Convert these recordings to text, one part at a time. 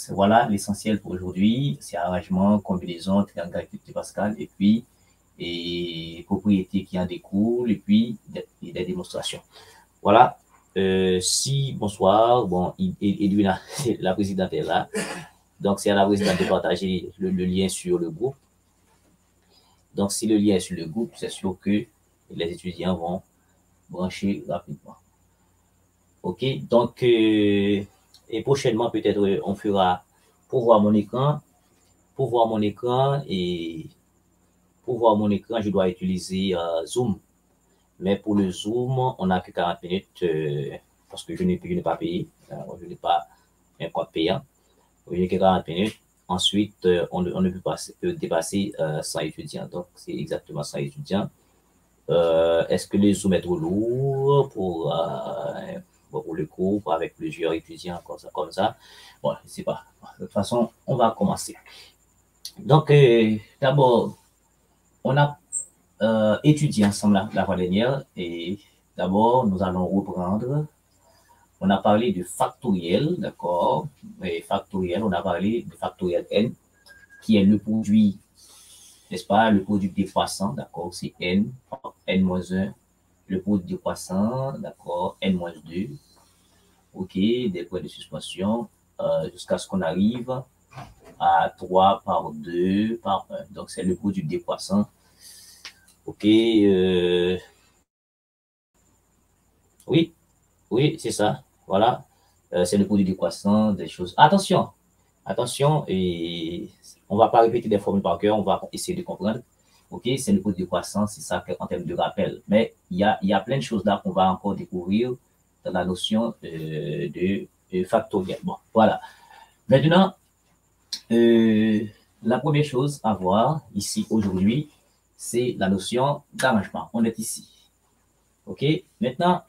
voilà l'essentiel pour aujourd'hui. C'est arrangement, combinaison, triangle graphique de Pascal, et puis propriétés qui en découlent, et puis des démonstrations. Voilà. Bonsoir. Bon, Edwina, la présidente est là. Donc, c'est à la présidente de partager le lien sur le groupe. Donc, si le lien est sur le groupe, c'est sûr que les étudiants vont brancher rapidement. OK. Donc, et prochainement, peut-être, on fera pour voir mon écran. Pour voir mon écran, je dois utiliser Zoom. Mais pour le Zoom, on n'a que 40 minutes parce que je n'ai pas payé. Je n'ai pas un compte payant. Je n'ai que 40 minutes. Ensuite, on ne peut pas dépasser 100 étudiants. Donc, c'est exactement 100 étudiants. Est-ce que le Zoom est trop lourd pour le cours avec plusieurs étudiants comme ça? Bon, je ne sais pas. De toute façon, on va commencer. Donc, d'abord, on a étudié ensemble la fois dernière et d'abord, nous allons reprendre. On a parlé du factoriel, d'accord? Et factoriel, on a parlé du factoriel n, qui est le produit, n'est-ce pas? Le produit décroissant, d'accord? C'est n, n-1, le produit décroissant, d'accord? n-2, ok? Des points de suspension, jusqu'à ce qu'on arrive à 3 par 2 par 1. Donc, c'est le produit décroissant. Ok. Oui, c'est ça. Voilà. C'est le produit décroissant des choses. Attention, et on ne va pas répéter des formules par cœur, on va essayer de comprendre. Ok, c'est le produit décroissant, c'est ça en termes de rappel. Mais il y a plein de choses là qu'on va encore découvrir dans la notion de factoriel. Bon, voilà. Maintenant, la première chose à voir ici aujourd'hui, c'est la notion d'arrangement. On est ici. OK? Maintenant,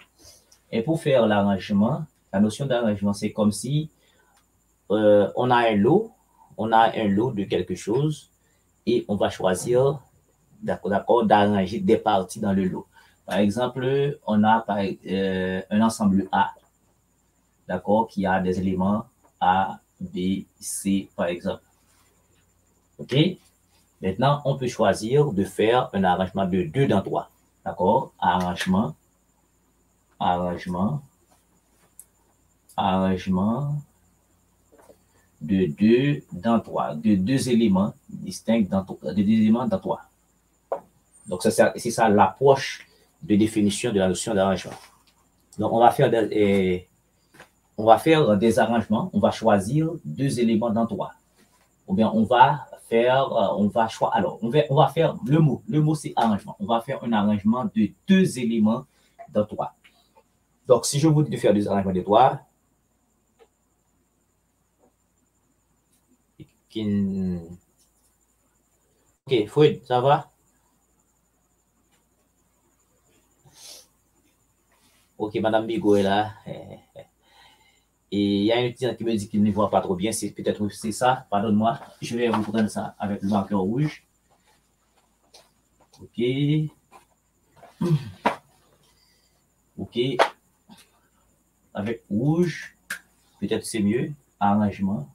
et pour faire l'arrangement, la notion d'arrangement, c'est comme si on a un lot de quelque chose et on va choisir, d'accord, d'arranger des parties dans le lot. Par exemple, on a un ensemble A, d'accord, qui a des éléments A, B, C, par exemple. OK? Maintenant, on peut choisir de faire un arrangement de 2 dans 3. D'accord? Arrangement de 2 dans 3. De 2 éléments distincts dans 3. De 2 éléments dans 3. Donc, c'est ça l'approche de définition de la notion d'arrangement. Donc, on va faire des arrangements. On va choisir 2 éléments dans 3. Ou bien, on va faire le mot. Le mot, c'est arrangement. On va faire un arrangement de 2 éléments dans 3. Donc, si je vous dis de faire des arrangements de 3, ok, Fouid, ça va? Ok, Madame Bigot est là. Et il y a une étudiante qui me dit qu'il ne voit pas trop bien. C'est peut-être c'est ça. Pardonne-moi. Je vais reprendre ça avec le marqueur rouge. Ok. Ok. Avec rouge. Peut-être c'est mieux. Arrangement.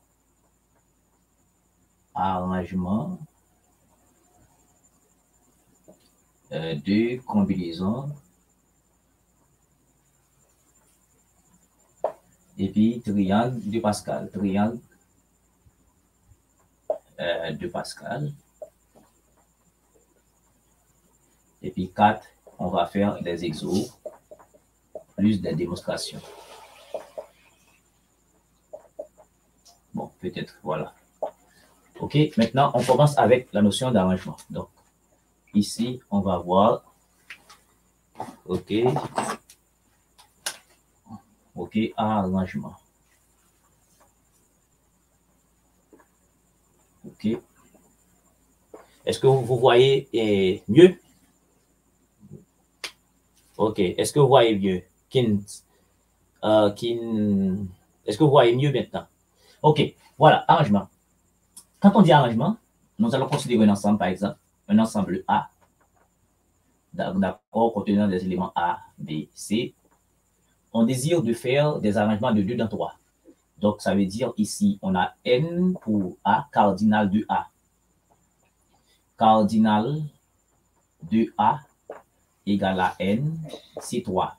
De combinaison. Et puis triangle de Pascal. Triangle de Pascal. Et puis 4, on va faire des exos plus des démonstrations. Bon, peut-être, voilà. OK, maintenant, on commence avec la notion d'arrangement. Donc, ici, on va voir. OK. OK, arrangement. OK. Est-ce que vous voyez mieux? OK. Est-ce que vous voyez mieux? Est-ce que vous voyez mieux maintenant? OK. Voilà, arrangement. Quand on dit arrangement, nous allons considérer un ensemble, par exemple, un ensemble A, d'accord, contenant des éléments A, B, C. On désire de faire des arrangements de 2 dans 3. Donc, ça veut dire ici, on a n pour A, cardinal de A. Cardinal de A égale à n, c'est 3.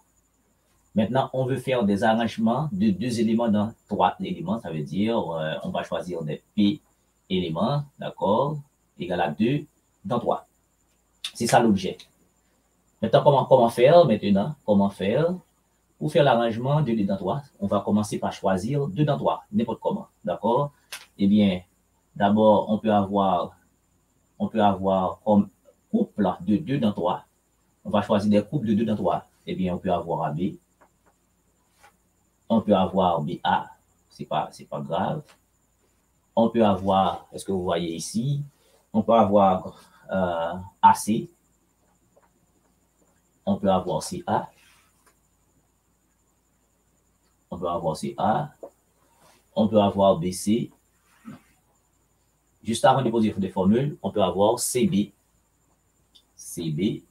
Maintenant, on veut faire des arrangements de 2 éléments dans 3 éléments. Ça veut dire, on va choisir des P éléments, d'accord, égal à 2 dans 3. C'est ça l'objet. Maintenant, comment faire maintenant? Comment faire? Pour faire l'arrangement de 2 dans 3, on va commencer par choisir 2 dans 3, n'importe comment, d'accord? Eh bien, d'abord, on peut avoir comme couple de 2 dans 3. On va choisir des couples de 2 dans 3. Eh bien, on peut avoir AB. On peut avoir BA. C'est pas grave. On peut avoir, est-ce que vous voyez ici? On peut avoir AC. On peut avoir CA. On peut avoir CA. On peut avoir BC. Juste avant de poser des formules, on peut avoir CB. CB.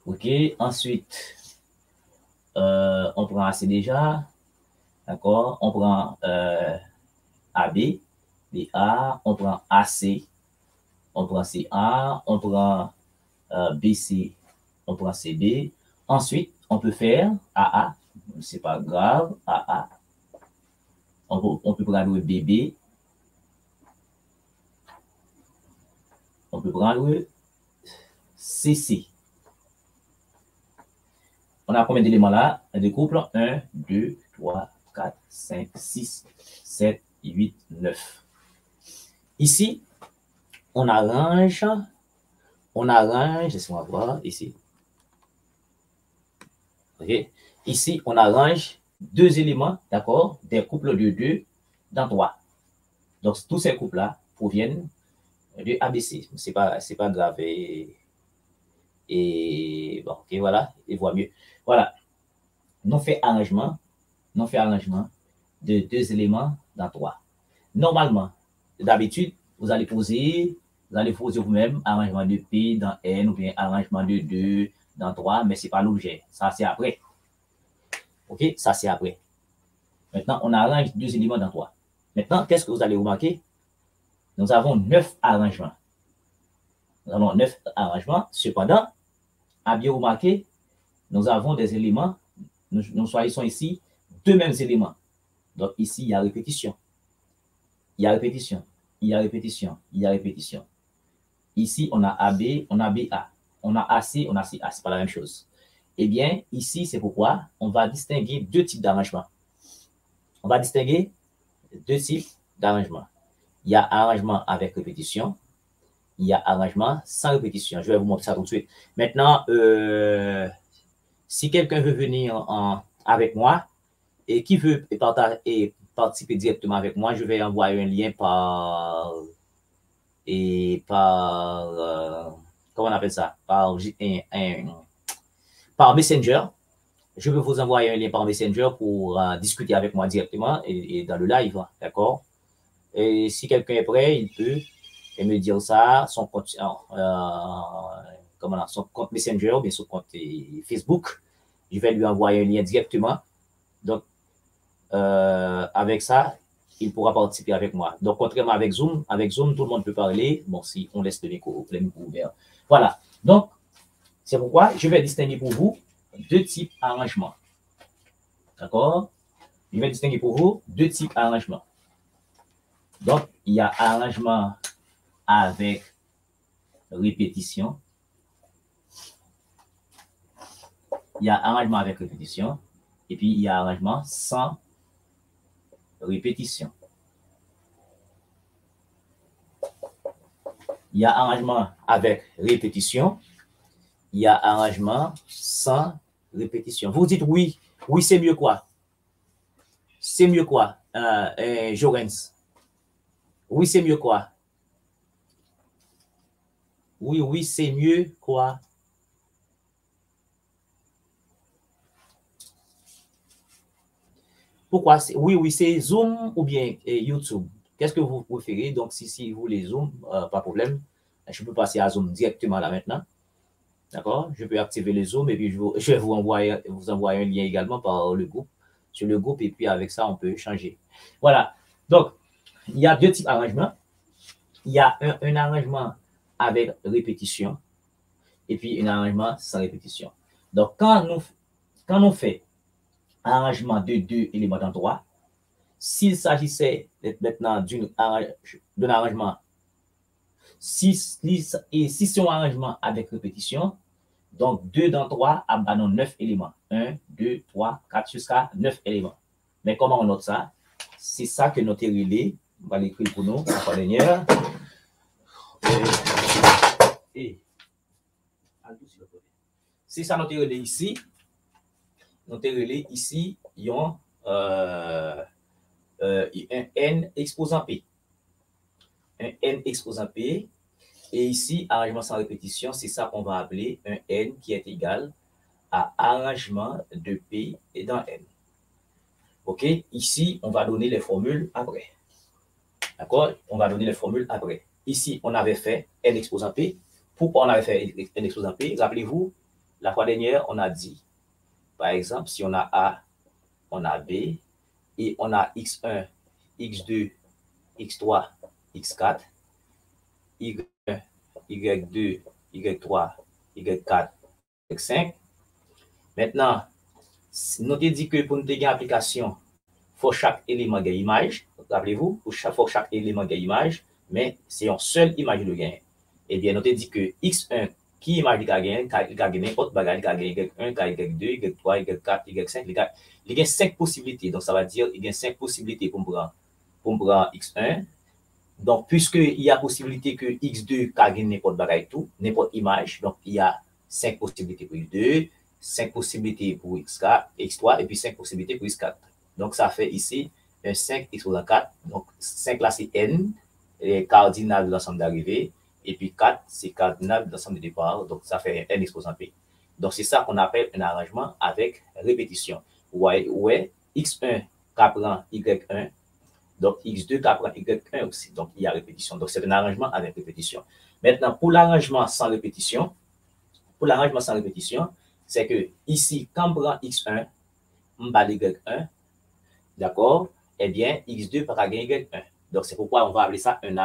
OK. Ensuite, on prend AC déjà. D'accord. On prend AB. BA. On prend AC. On prend CA. On prend BC. On prend CB. Ensuite, on peut faire AA. C'est pas grave. AA. On peut prendre BB. On peut prendre CC. On a combien d'éléments là? Des couples 1, 2, 3, 4, 5, 6, 7, 8, 9. Ici, on arrange, laissez-moi voir ici. OK. Ici, on arrange 2 éléments, d'accord, des couples de 2 dans 3. Donc, tous ces couples-là proviennent de ABC. C'est pas grave. Et bon, OK, voilà, il voit mieux. Voilà. On fait arrangement de 2 éléments dans 3. Normalement, d'habitude, vous allez poser vous-même arrangement de P dans N ou bien arrangement de 2 dans 3, mais ce n'est pas l'objet. Ça, c'est après. OK? Ça, c'est après. Maintenant, on arrange 2 éléments dans 3. Maintenant, qu'est-ce que vous allez remarquer? Nous avons 9 arrangements. Cependant, à bien remarquer, nous avons des éléments, nous choisissons ici 2 mêmes éléments. Donc, ici, il y a répétition. Il y a répétition. Ici, on a AB, on a BA. On a AC, on a CA. Ce n'est pas la même chose. Eh bien, ici, c'est pourquoi on va distinguer 2 types d'arrangements. On va distinguer 2 types d'arrangements. Il y a arrangement avec répétition. Il y a arrangement sans répétition. Je vais vous montrer ça tout de suite. Maintenant, si quelqu'un veut venir avec moi et qui veut participer directement avec moi, je vais envoyer un lien par comment on appelle ça? Par Messenger. Je vais vous envoyer un lien par Messenger pour discuter avec moi directement et dans le live, d'accord? Et si quelqu'un est prêt, il peut me dire ça, son compte Messenger ou bien son compte Facebook. Je vais lui envoyer un lien directement. Donc, avec ça, il pourra participer avec moi. Donc, contrairement avec Zoom, tout le monde peut parler. Bon, si on laisse le micro ouvert. Voilà. Donc, c'est pourquoi je vais distinguer pour vous 2 types d'arrangements. D'accord? Je vais distinguer pour vous 2 types d'arrangements. Donc, il y a arrangement avec répétition. Il y a arrangement avec répétition. Et puis, il y a arrangement sans répétition. Il y a arrangement avec répétition. Il y a arrangement sans répétition. Vous dites oui. Oui, c'est mieux quoi? C'est mieux quoi, Jorens? Oui, c'est mieux quoi? Oui, c'est mieux quoi? Pourquoi? Oui, c'est Zoom ou bien YouTube. Qu'est-ce que vous préférez? Donc, si vous voulez Zoom, pas de problème. Je peux passer à Zoom directement là maintenant. D'accord? Je peux activer le Zoom et puis je vais vous envoyer un lien également par le groupe sur le groupe et puis avec ça, on peut changer. Voilà. Donc, il y a deux types d'arrangements. Il y a un arrangement avec répétition et puis un arrangement sans répétition. Donc, quand on fait un arrangement de 2 éléments dans 3, s'il s'agissait maintenant d'un arrangement, si c'est un arrangement avec répétition, donc 2 dans 3 abandonne 9 éléments. 1, 2, 3, 4 jusqu'à 9 éléments. Mais comment on note ça? C'est ça que notre relais, on va l'écrire pour nous, la fois dernière. C'est ça notre relais ici. Notre relais ici, il y a un n exposant P. Un n exposant P. Et ici, arrangement sans répétition, c'est ça qu'on va appeler un n qui est égal à arrangement de P et dans n. OK? Ici, on va donner les formules après. D'accord? On va donner les formules après. Ici, on avait fait n exposant P. Pourquoi on avait fait n exposant P? Rappelez-vous, la fois dernière, on a dit, par exemple, si on a A, on a B, et on a X1, X2, X3, X4, Y1, Y2, Y3, Y4, Y5. Maintenant, nous avons dit que pour nous avoir une application, il faut chaque élément de image. Rappelez-vous, pour chaque élément de image, mais c'est une seule image de gain. Eh bien, nous avons dit que X1, qui image de gain, il y a n'importe quoi, il y a Y1, Y2, Y3, Y4, Y5, il y a 5 possibilités. Donc, ça va dire qu'il y a 5 possibilités pour me prendre X1. Donc, puisqu'il y a possibilité que X2 gagne n'importe bagaille tout, n'importe image, donc il y a 5 possibilités pour X2, 5 possibilités pour X4, X3, et puis 5 possibilités pour X4. Donc, ça fait ici un 5 exposant 4. Donc, 5 là, c'est N, les cardinal de l'ensemble d'arrivée, et puis 4, c'est cardinal de l'ensemble de départ. Donc, ça fait N exposant P. Donc, c'est ça qu'on appelle un arrangement avec répétition. Ouais, X1 prend Y1, donc X2 prend Y1 aussi. Donc, il y a répétition. Donc, c'est un arrangement avec répétition. Maintenant, pour l'arrangement sans répétition, c'est que ici, quand on prend X1, on bat Y1, d'accord? Eh bien, X2 pas gagner Y1. Donc, c'est pourquoi on va appeler ça une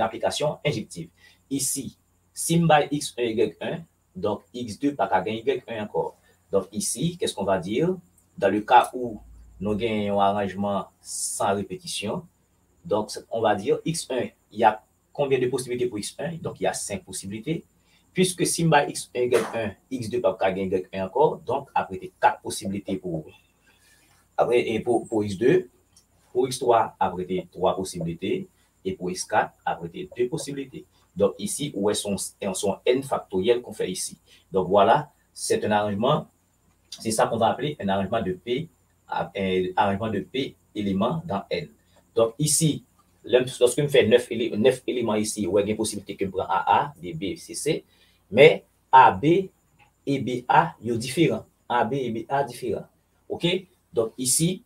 application injective. Ici, si on bat X1, Y1, donc X2 pas gagner Y1 encore. Donc, ici, qu'est-ce qu'on va dire? Dans le cas où nous gagnons un arrangement sans répétition, donc on va dire X1, il y a combien de possibilités pour X1? Donc, il y a 5 possibilités. Puisque si on bat X1, Y1, X2 pas gagner Y1 encore, donc après, il y a 4 possibilités pour X2. Pour X3, après 3 possibilités. Et pour X4, après 2 possibilités. Donc ici, où est son n factoriel qu'on fait ici. Donc voilà, c'est un arrangement, c'est ça qu'on va appeler un arrangement de P, éléments dans n. Donc ici, lorsque je fais 9 éléments ici, où il y a une possibilité que je prends AA, B, C, C, mais AB et BA, ils sont différents. AB et BA différents. OK? Donc ici,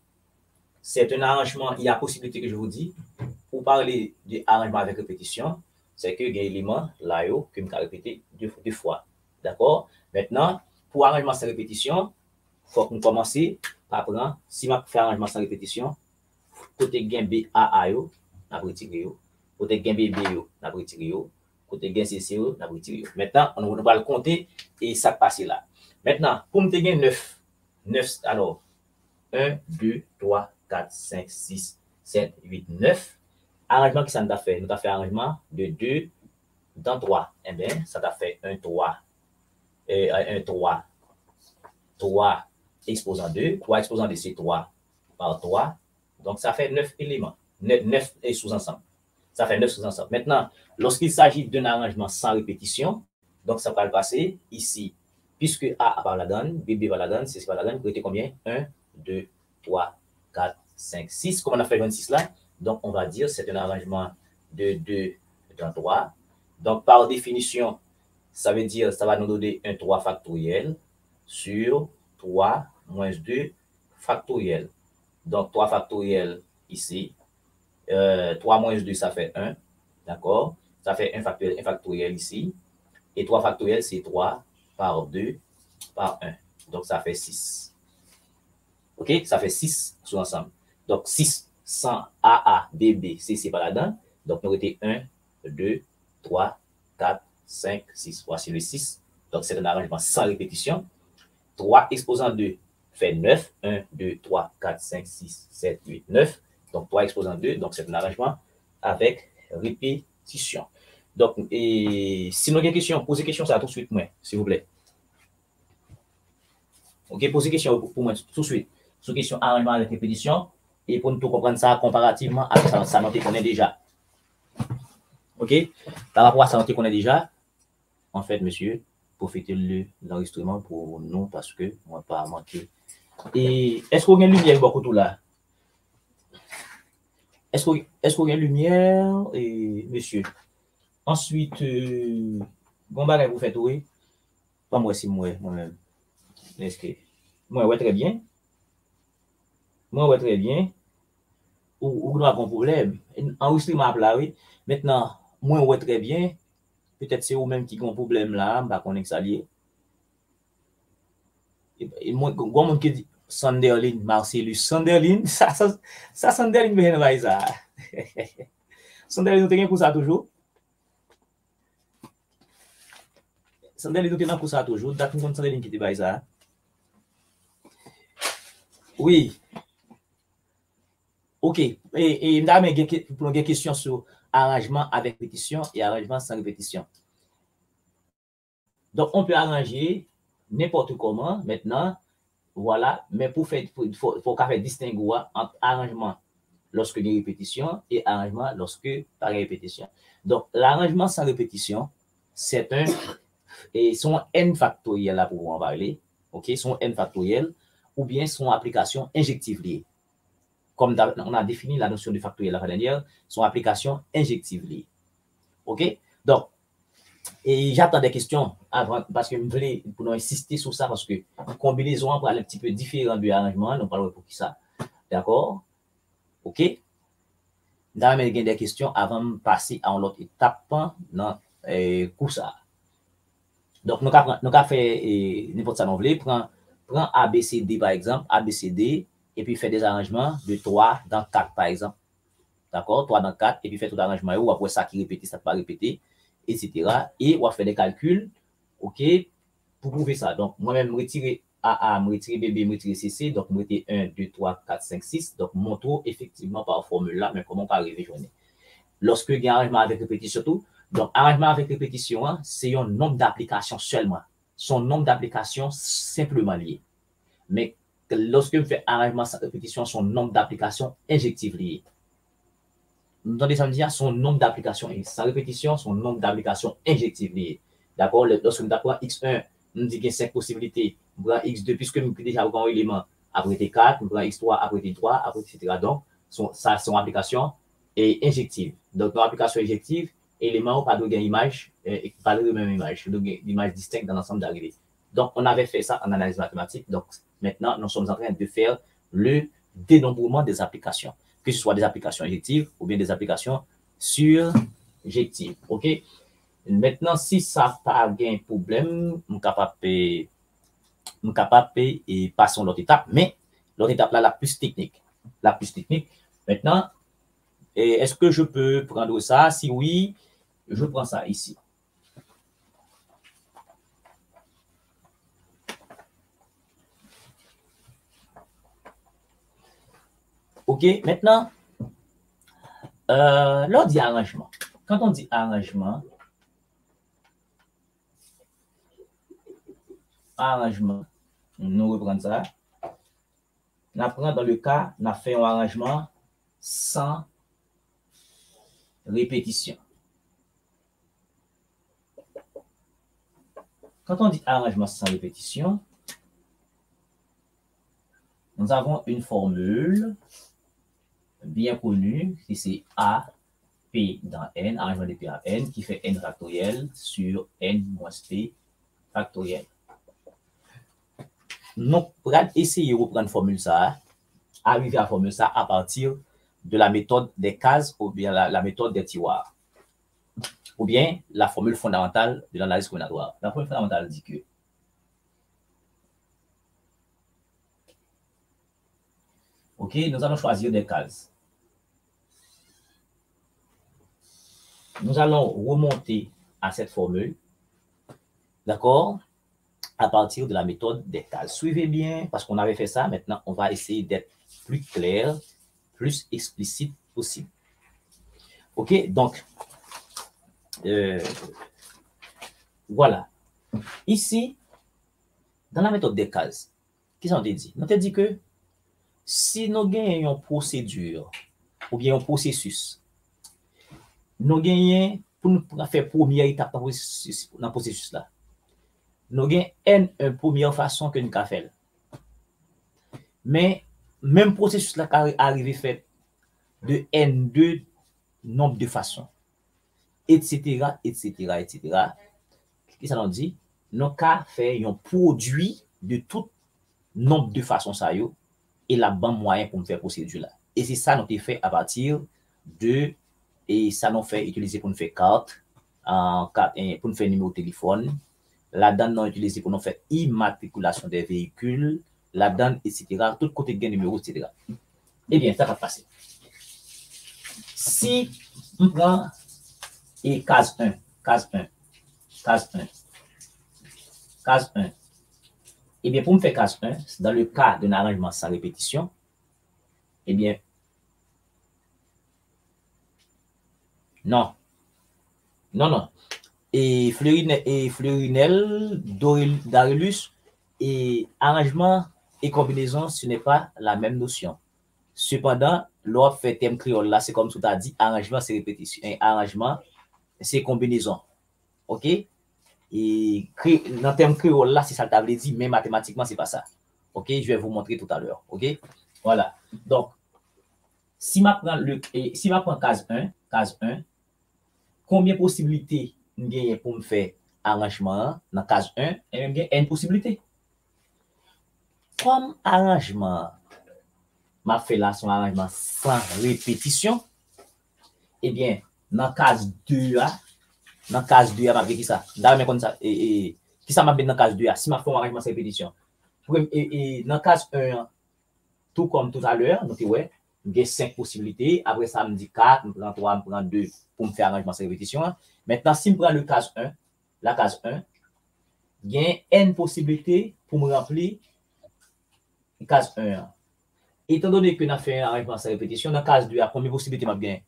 c'est un arrangement, il y a possibilité que je vous dis, pour parler d'arrangement avec répétition, c'est que il y a un élément là que je vais répéter deux fois. D'accord? Maintenant, pour arrangement sans répétition, il faut qu'on commence par prendre, si je fais arrangement sans répétition, côté gain B A A, on va retirer. Côté gain B B, on va retirer. Côté gain C C, on va retirer. Maintenant, on va le compter et ça passe là. Maintenant, pour me gagner 9, alors 1, 2, 3, 4, 5, 6, 7, 8, 9. Arrangement qui ça nous a fait? Nous avons fait arrangement de 2 dans 3. Eh bien, ça t'a fait 1, 3. 3 exposant 2. 3 exposant 2, c'est 3 par 3. Donc, ça fait 9 éléments. 9 sous-ensembles. Ça fait 9 sous-ensembles. Maintenant, lorsqu'il s'agit d'un arrangement sans répétition, donc ça va le passer ici. Puisque A va la donne, B va la donne, C va la donne, vous mettez combien? 1, 2, 3, 4, 5, 6. Comme on a fait 26 là, donc on va dire que c'est un arrangement de 2 dans 3. Donc par définition, ça veut dire ça va nous donner un 3 factoriel sur 3 moins 2 factoriel. Donc 3 factoriel ici. 3 moins 2, ça fait 1. D'accord? Ça fait 1 factoriel ici. Et 3 factoriel, c'est 3 par 2 par 1. Donc ça fait 6. OK? Ça fait 6 sous ensemble. Donc, 6 sans AA, BB, CC par là-dedans. Donc, nous avons 1, 2, 3, 4, 5, 6. Voici le 6. Donc, c'est un arrangement sans répétition. 3 exposant 2 fait 9. 1, 2, 3, 4, 5, 6, 7, 8, 9. Donc, 3 exposant 2. Donc, c'est un arrangement avec répétition. Donc, et si nous avons des questions, posez question ça tout de suite, moi, s'il vous plaît. OK, posez question pour moi tout de suite. Sur question arrangement avec répétition et pour nous comprendre ça comparativement à ça qu'on connaît déjà. OK? Par rapport à ça qu'on connaît déjà, en fait, monsieur, profitez de l'enregistrement pour nous parce que on va pas manquer. Et est-ce qu'on a une lumière beaucoup tout là? Est-ce qu'on a une lumière, et, monsieur? Ensuite, bon bagage vous faites, oui? Pas moi, si moi-même. Est-ce que moi, ouais, très bien. Moi, ouais, très bien. Ou nous avons un problème. Enregistrement là, oui. Maintenant, moi, ouais, très bien. Peut-être c'est vous-même qui ont un problème là, bah, qu'on est salier. Et moi, quand qui dit Sanderlin, Marcellus, Sanderlin, ça, Sanderlin, mais pas ça. Sanderlin, nous tenons pour ça toujours. Sanderlin, nous tenons pour ça toujours. Date nous Sanderlin qui dit ça. Oui. OK. Et nous avons une question sur arrangement avec répétition et arrangement sans répétition. Donc, on peut arranger n'importe comment maintenant. Voilà. Mais pour faire, il faut faire distinguer entre arrangement lorsque il y a répétition et arrangement lorsque pas répétition. Donc, l'arrangement sans répétition, c'est son n factoriel là pour en parler. OK? Son n factoriel ou bien son application injective liée. Comme on a défini la notion de factoriel la fois dernière, son application injective liée. OK? Donc, et j'attends des questions avant, parce que je voulais pour nous insister sur ça, parce que combinaison pour aller un petit peu différent du arrangement, nous parlons pour qui ça. D'accord? OK? Nous avons des questions avant de passer à l'autre étape dans le cours ça. Donc, nous avons fait n'importe ça, nous voulons prendre ABCD par exemple, ABCD, et puis faire des arrangements de 3 dans 4 par exemple. D'accord? 3 dans 4, et puis faire tout l'arrangement, ou après ça qui répète, ça ne peut pas répéter, etc. Et on va faire des calculs, OK, pour prouver ça. Donc, moi-même, je retire AA, je retire BB, je retire CC, donc je retire 1, 2, 3, 4, 5, 6. Donc, mon tour, effectivement, par formule là, mais comment on peut arriver journée. Lorsque il y a un arrangement avec répétition, tout, donc, arrangement avec répétition, hein, c'est un nombre d'applications seulement. Son nombre d'applications simplement lié. Mais lorsque je fais arrangement sans répétition, son nombre d'applications injectives liées. Nous entendez ça me dire son nombre d'applications sans répétition, son nombre d'applications injectives liées. D'accord? Lorsque nous apprenons X1, nous dit qu'il y a 5 possibilités. Nous prenons X2, puisque nous avons déjà un élément après T4, nous prenons X3 après T3, après etc. Donc, ça, son application est injective. Donc, notre application injective, élément, pas de image, pas de même image, une image distincte dans l'ensemble d'arrivée. Donc, on avait fait ça en analyse mathématique. Donc, maintenant, nous sommes en train de faire le dénombrement des applications, que ce soit des applications injectives ou bien des applications surjectives. OK? Maintenant, si ça n'a pas de problème, je suis capable de passer à l'autre étape, mais l'autre étape là, la plus technique. La plus technique. Maintenant, est-ce que je peux prendre ça? Si oui, je prends ça ici. OK, maintenant, là, on dit arrangement. Quand on dit arrangement, nous reprenons ça. On apprend dans le cas, on a fait un arrangement sans répétition. Quand on dit arrangement sans répétition, nous avons une formule bien connue qui c'est A, P dans N, arrangement de P à N, qui fait N factoriel sur N moins P factoriel. Nous allons essayer de reprendre la formule ça, arriver à la formule ça à partir de la méthode des cases ou bien la méthode des tiroirs. Ou bien la formule fondamentale de l'analyse combinatoire. La formule fondamentale dit que OK, nous allons choisir des cases. Nous allons remonter à cette formule, d'accord, à partir de la méthode des cases. Suivez bien, parce qu'on avait fait ça, maintenant on va essayer d'être plus clair, plus explicite possible. OK, donc, voilà. Ici, dans la méthode des cases, qu'est-ce qu'on te dit? On te dit que si nous gagnons une procédure ou bien un processus, nous gagnons pour nous faire première étape dans le processus là. Nous gagnons une première façon que nous avons fait. Mais même processus là arrivé fait de N2 nombre de façons, etc., etc., etc. Qu'est-ce que ça nous dit? Nous avons fait un produit de tout nombre de façons ça yo, et la bonne moyen pour me faire procédure là. Et c'est ça nous avons fait à partir de, et ça nous fait utiliser pour nous faire carte, pour nous faire numéro de téléphone, là-dedans nous utiliser pour nous faire immatriculation des véhicules, là-dedans, etc. Tout côté gain numéro, etc. Eh bien, ça va passer. Si on prend et case 1, case 1, case 1, case 1, eh bien, pour me faire case 1, dans le cas d'un arrangement sans répétition, eh bien, non, non, non. Et Fleurinel, Darulus, et arrangement et combinaison, ce n'est pas la même notion. Cependant, l'autre fait thème créole là, c'est comme tu as dit, arrangement, c'est répétition. Et arrangement, c'est combinaison. OK? Et dans le terme créole là, c'est ça que tu avais dit, mais mathématiquement, c'est pas ça. OK? Je vais vous montrer tout à l'heure. OK? Voilà. Donc, si je prends case 1, combien de possibilités j'ai pour me faire arrangement dans case 1, et même une possibilité. Comme arrangement, m'a fait là son arrangement sans répétition, eh bien, dans case 2, dans case 2, m'a fait qui ça? Dans ça, qui ça m'a fait dans case 2, si m'a fait un arrangement sans répétition. Et dans case 1, tout comme tout à l'heure, nous ouais, j'ai 5 possibilités. Après ça, me dit 4, me prend 3, me prend 2 pour me faire arrangement sans répétition. Maintenant, si je prends le case 1, la case 1, il y a N possibilités pour me remplir la case 1. Étant donné que nous avons fait un arrangement sans répétition, dans la case 2, il y a combien de possibilités m'a bien?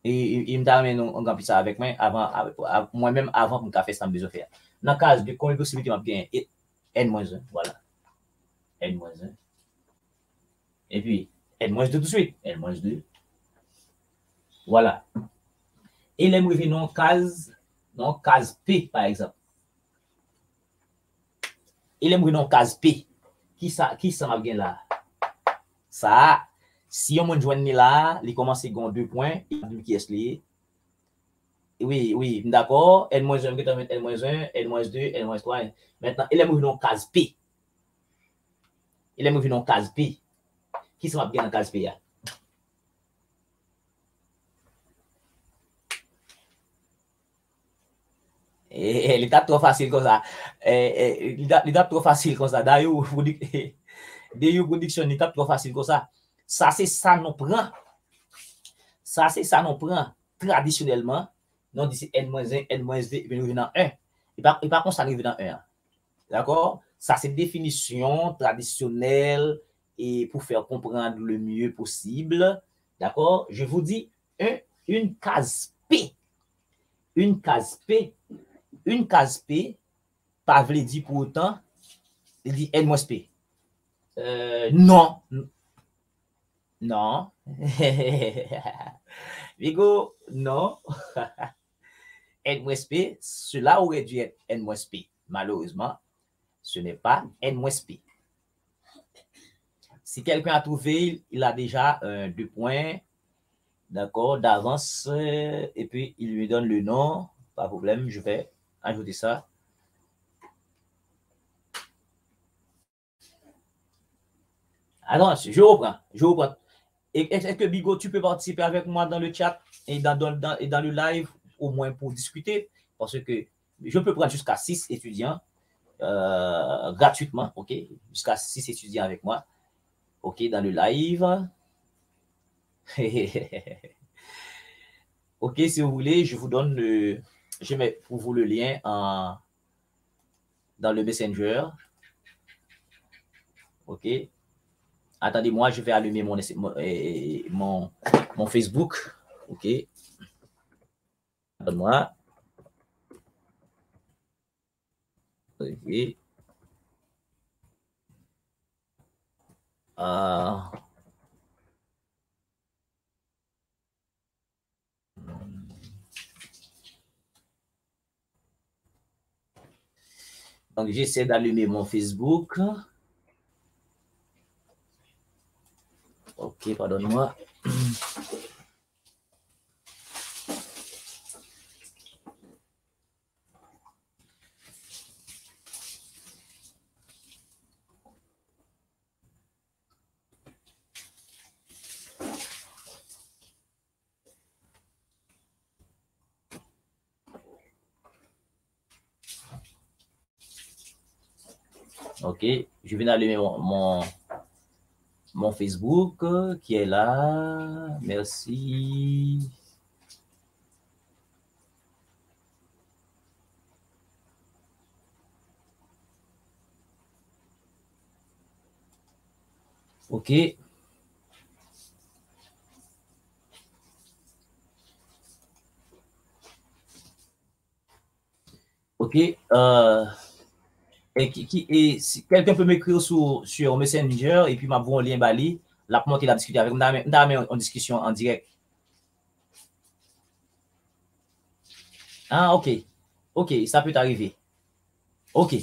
Et il me donne on remplit ça avec moi, moi-même avant pour me faire ça, besoin faire. Dans la case 2, combien de possibilités m'a bien? N-1, voilà. N-1. Et puis, N-2 tout de suite. N-2. Voilà. Et là, je vais dans case P, par exemple. Et là, je vais dans case P. Qui ça m'a bien là? Ça, si on me joint là, il commence à gagner 2 points, qui est lié. Oui, d'accord. N-1, N-1, N-2, N-3. Maintenant, il est dans la case P. Il est dans la case P. Qui ça m'a bien dans la case P? Il est trop facile comme ça. Il est trop facile comme ça. D'ailleurs, vous diction, il est trop facile comme ça. Ça, c'est ça nous prend. Ça, c'est ça nous prend traditionnellement. Non, d'ici N-1, N-2, et puis nous venons dans 1. Et par contre, ça arrive dans 1. D'accord? Ça, c'est définition traditionnelle et pour faire comprendre le mieux possible. D'accord? Je vous dis une case P. Une case P. Une case P, pas veut dire pour autant, il dit N-P. Non. Non. Vigo, non. N-P, cela aurait dû être N-P. Malheureusement, ce n'est pas N-P. Si quelqu'un a trouvé, il a déjà 2 points, d'accord, d'avance, et puis il lui donne le nom, pas de problème, je vais ajouter ça. Alors, je reprends. Est-ce que Bigo, tu peux participer avec moi dans le chat et dans le live, au moins pour discuter? Parce que je peux prendre jusqu'à 6 étudiants gratuitement, ok? Jusqu'à 6 étudiants avec moi. OK, dans le live. OK, si vous voulez, je vous donne je mets pour vous le lien dans le Messenger. OK. Attendez-moi, je vais allumer mon Facebook. OK. Attendez-moi. OK. Donc, j'essaie d'allumer mon Facebook. OK, pardonne-moi. OK, je viens d'allumer mon Facebook qui est là. Merci. OK. OK. Et si quelqu'un peut m'écrire sur Messenger et puis m'envoyer un lien Bali, là, pour la discuter avec moi, en discussion en direct. Ah, OK. OK, ça peut arriver. OK.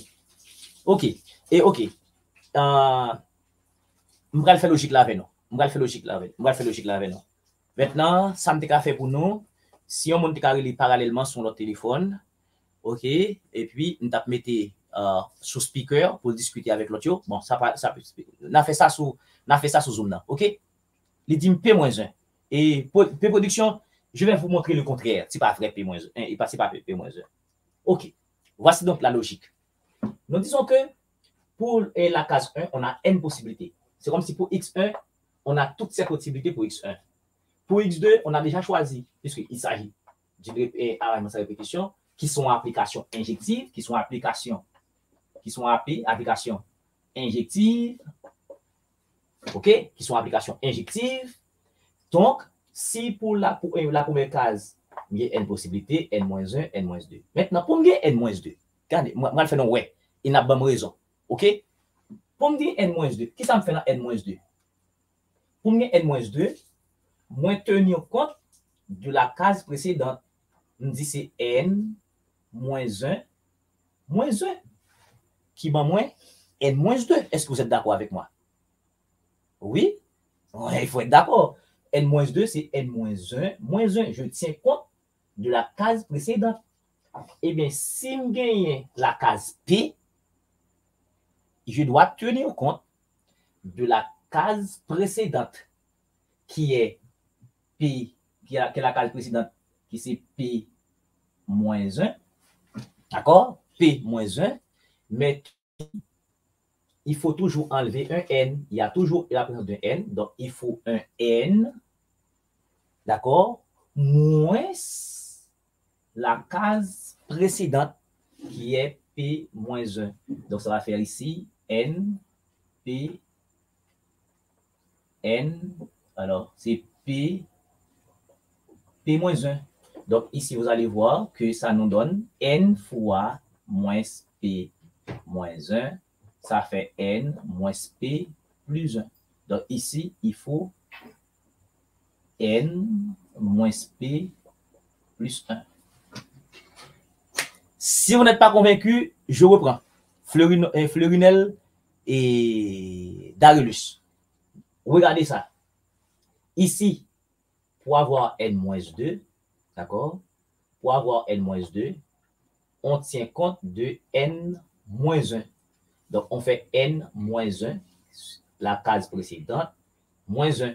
OK. Et OK. Je vais faire logique là avec nous. Maintenant, ça me fait pour nous. Si on monte parallèlement sur notre téléphone, OK, et puis on tape mettre sous speaker pour discuter avec l'autre. Bon, on a fait ça sous Zoom là, OK? Il dit P-1. Et P-production, je vais vous montrer le contraire. C'est pas vrai P-1, il passe pas P-1. OK. Voici donc la logique. Nous disons que pour la case 1, on a n possibilités. C'est comme si pour x1, on a toutes ces possibilités pour x1. Pour x2, on a déjà choisi, puisqu'il s'agit d'une répétition, qui sont applications injectives, qui sont applications injectives, OK, qui sont applications injectives. Donc, si pour la première case, il y a n possibilités, n-1, n-2. Maintenant, pour me dire n-2, regardez, moi, je fais non, ouais, il n'a pas de raison. OK? Pour me dire n-2, qui ça me fait dans n-2? Pour me dire n-2, moi, tenir compte de la case précédente. On dit c'est n-1, moins 1, qui m'a moins n-2. Est-ce que vous êtes d'accord avec moi? Oui? Ouais, il faut être d'accord. n-2, c'est n-1, moins 1. Je tiens compte de la case précédente. Eh bien, si je gagne la case P, je dois tenir compte de la case précédente, qui est P, qui est la case précédente, qui c'est P moins 1. D'accord? P moins 1. Mais il faut toujours enlever un n. Il y a toujours la présence d'un n. Donc, il faut un n. D'accord? Moins la case précédente, qui est P moins 1. Donc, ça va faire ici n, P, n. Alors, c'est P moins 1. Donc, ici, vous allez voir que ça nous donne n fois moins P moins 1. Ça fait n moins P plus 1. Donc, ici, il faut n moins P plus 1. Si vous n'êtes pas convaincu, je reprends. Fleurinel et Darius. Regardez ça. Ici, pour avoir n-2, d'accord? Pour avoir n-2, on tient compte de n-1. Donc, on fait n-1, la case précédente, moins 1.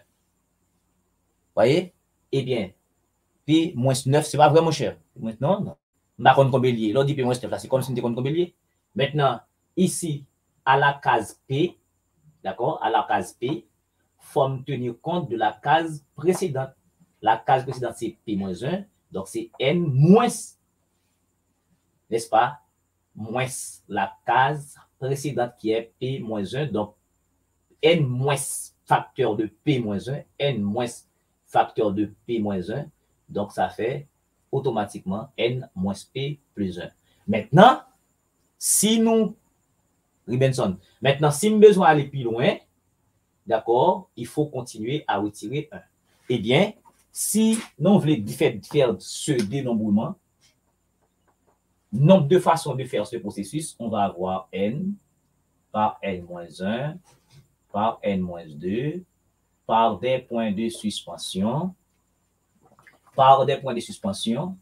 Voyez? Eh bien, P moins 9, c'est pas vraiment cher. Maintenant, non. Ma compte combien lié. L'on dit P moins 9, là, c'est comme si on compte combien lié. Maintenant, ici, à la case P, d'accord? À la case P, faut tenir compte de la case précédente. La case précédente, c'est P-1, donc c'est N moins, n'est-ce pas? Moins la case précédente qui est P-1, donc N moins facteur de P-1, N moins facteur de P-1, donc ça fait automatiquement N moins P plus 1. Maintenant, si nous, Robinson, maintenant, si nous besoin d'aller plus loin, d'accord, il faut continuer à retirer 1. Eh bien, si nous voulons faire ce dénombrement, nombre de façons de faire ce processus, on va avoir N par N-1, par N-2, par des points de suspension, par des points de suspension,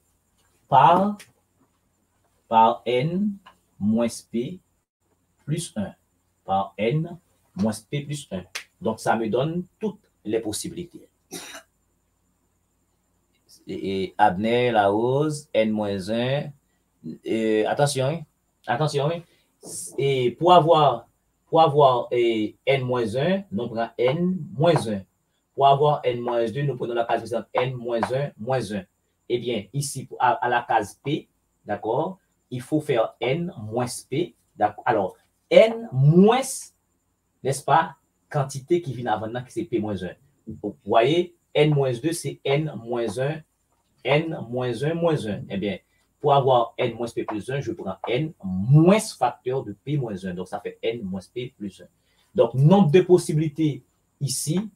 par N moins P plus 1, par N moins P plus 1. Donc, ça me donne toutes les possibilités. Et Abner, Larose, N-1. Attention, attention. Et pour avoir N-1, nous prenons N-1. Pour avoir N-2, nous prenons la case précédente N-1, moins 1. Eh bien, ici, à la case P, d'accord, il faut faire N moins P. Alors, N moins, n'est-ce pas, quantité qui vient avant, qui c'est P-1. Vous voyez, N-2, c'est N-1, N-1, moins 1. Eh bien, pour avoir N moins P plus 1, je prends N moins facteur de P moins 1. Donc, ça fait N moins P plus 1. Donc, nombre de possibilités ici,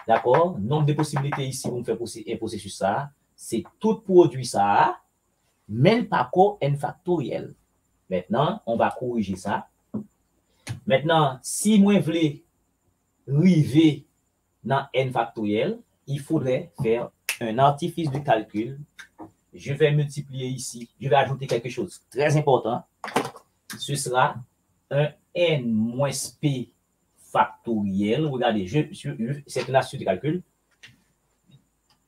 d'accord? Nombre de possibilités ici pour me faire un processus ça, c'est tout produit ça, même pas qu'au N factoriel. Maintenant, on va corriger ça. Maintenant, si moi je voulais arriver dans N factoriel, il faudrait faire un artifice de calcul. Je vais multiplier ici. Je vais ajouter quelque chose de très important. Ce sera un N moins P factoriel. Regardez, c'est une astuce de calcul.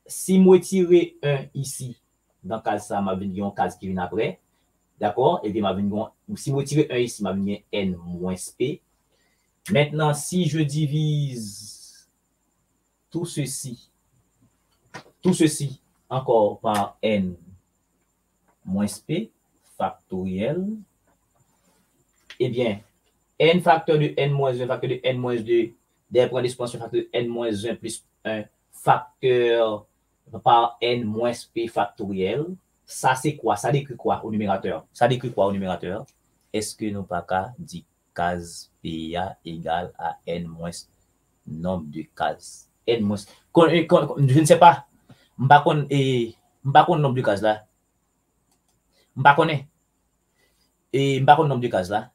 Si je tire 1 ici, dans le cas ça, je vais une case qui vient après. D'accord? Et bien, si je tire 1 ici, je vais N moins P. Maintenant, si je divise tout ceci encore par N moins P factoriel, eh bien, N facteur de N moins 1, facteur de N moins 2, des points d'expansion facteur de N moins 1 plus 1, facteur par N moins P factoriel, ça c'est quoi? Ça décrit quoi au numérateur? Ça décrit quoi au numérateur? Est-ce que nous pas qu'à dire case PA égale à N moins nombre de cases? N moins, je ne sais pas. Je ne sais pas le nombre de cases là. Je ne sais pas le nombre de cases là.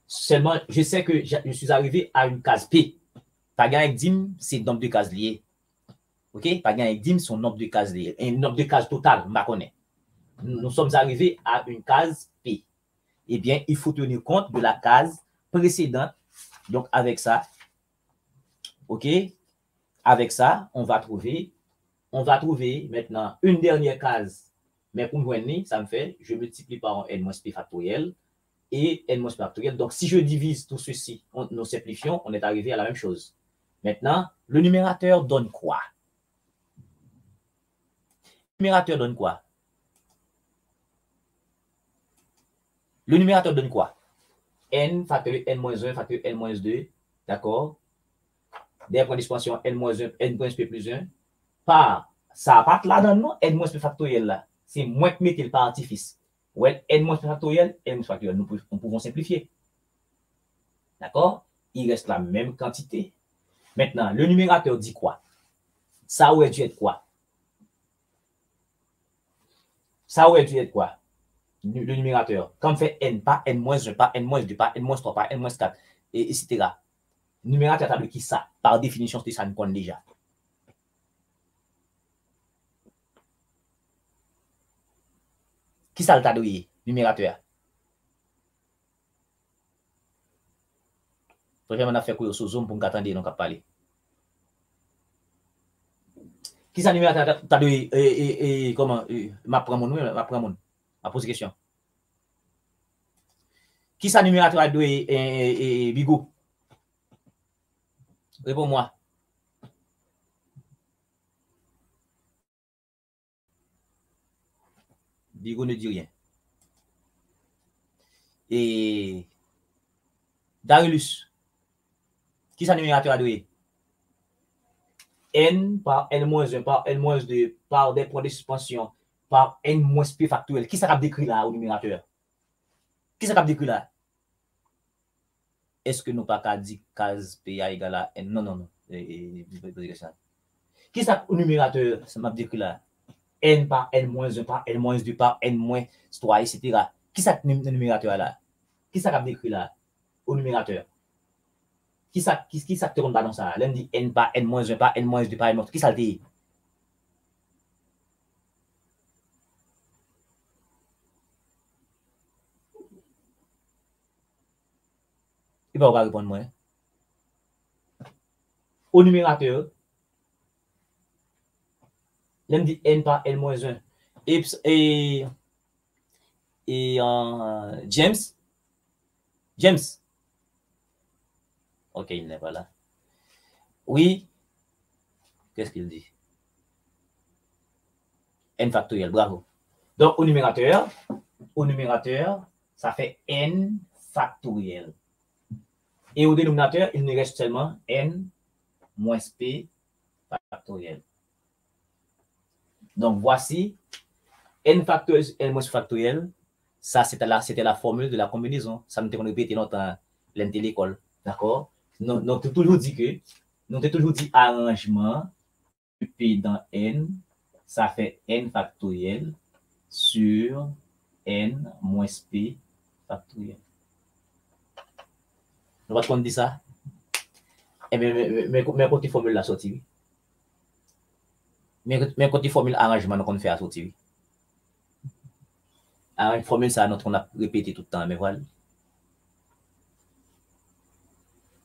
Seulement, je sais que je suis arrivé à une case P. Pas gain avec dim, c'est le nombre de cases liées. OK? Pas gain avec dim, c'est le nombre de cases liées. Un nombre de cases total, je ne connais pas. Nous sommes arrivés à une case P. Eh bien, il faut tenir compte de la case précédente. Donc, avec ça, OK? Avec ça, on va trouver maintenant une dernière case. Mais pour me ça me fait, je multiplie par un N-P factoriel et N-P factoriel. Donc, si je divise tout ceci, nous simplifions, on est arrivé à la même chose. Maintenant, le numérateur donne quoi? Le numérateur donne quoi? Le numérateur donne quoi? N facteur N-1, facteur N-2, d'accord? Des points d'expansion N-1, N-P plus 1, par, ça part là-dedans, non? N-P factoriel là. C'est moins que mettre par artifice. Ouais, N-P factoriel, N-P factoriel. Nous pouvons simplifier. D'accord? Il reste la même quantité. Maintenant, le numérateur dit quoi? Ça aurait dû être quoi? Ça aurait dû être quoi? Le numérateur. Quand on fait N, pas N-1, pas N-2, pas N-3, pas N-4, etc. Le numérateur table qui ça? Par définition, c'est ça nous connaît déjà. Qui ça le t'a donné? Numérateur. Préfère on a fait quoi sur Zoom pour nous attendre donc à parler. Qui ça numérateur t'a donné comment m'a prend mon m'a prend mon m'a pose question. Qui ça numérateur a donné Bigo? Réponds-moi. Bigot ne dit rien. Et Darius, qui ça numérateur à doué? N par N-1 par N-2 par des points de suspension par N-P factoriel. Qui ça a décrit là au numérateur? Qui ça a décrit là? Est-ce que nous pas qu'à dire case PA égale à N? Non, non, non. Qui ça au numérateur, ça m'a décrit là? N par N-1 par N-2 par N-3, etc. Qui ça le numérateur là? Qui ça a décrit là au numérateur? Qui ça te rend dans ça? L'un dit N par N-1 par N-2 par N-3. Qui ça le dit? Il va pas répondre moi. Au numérateur, l'un dit N par N-1. Et James. Ok, il n'est pas là. Oui. Qu'est-ce qu'il dit? N factoriel, bravo. Donc, au numérateur, ça fait N factoriel. Et au dénominateur, il nous reste seulement N moins P factoriel. Donc, voici N factoriel, N moins factoriel. Ça, c'était la formule de la combinaison. Ça nous a répété dans l'école. D'accord? Nous avons toujours dit arrangement de P dans N, ça fait N factoriel sur N moins P factoriel. Nous va dire ça? Eh bien, mais quand tu formules la sortie, mais quand tu formules arrangement, nous fait la sortie. Une formule, ça, on a répété tout le temps, mais voilà.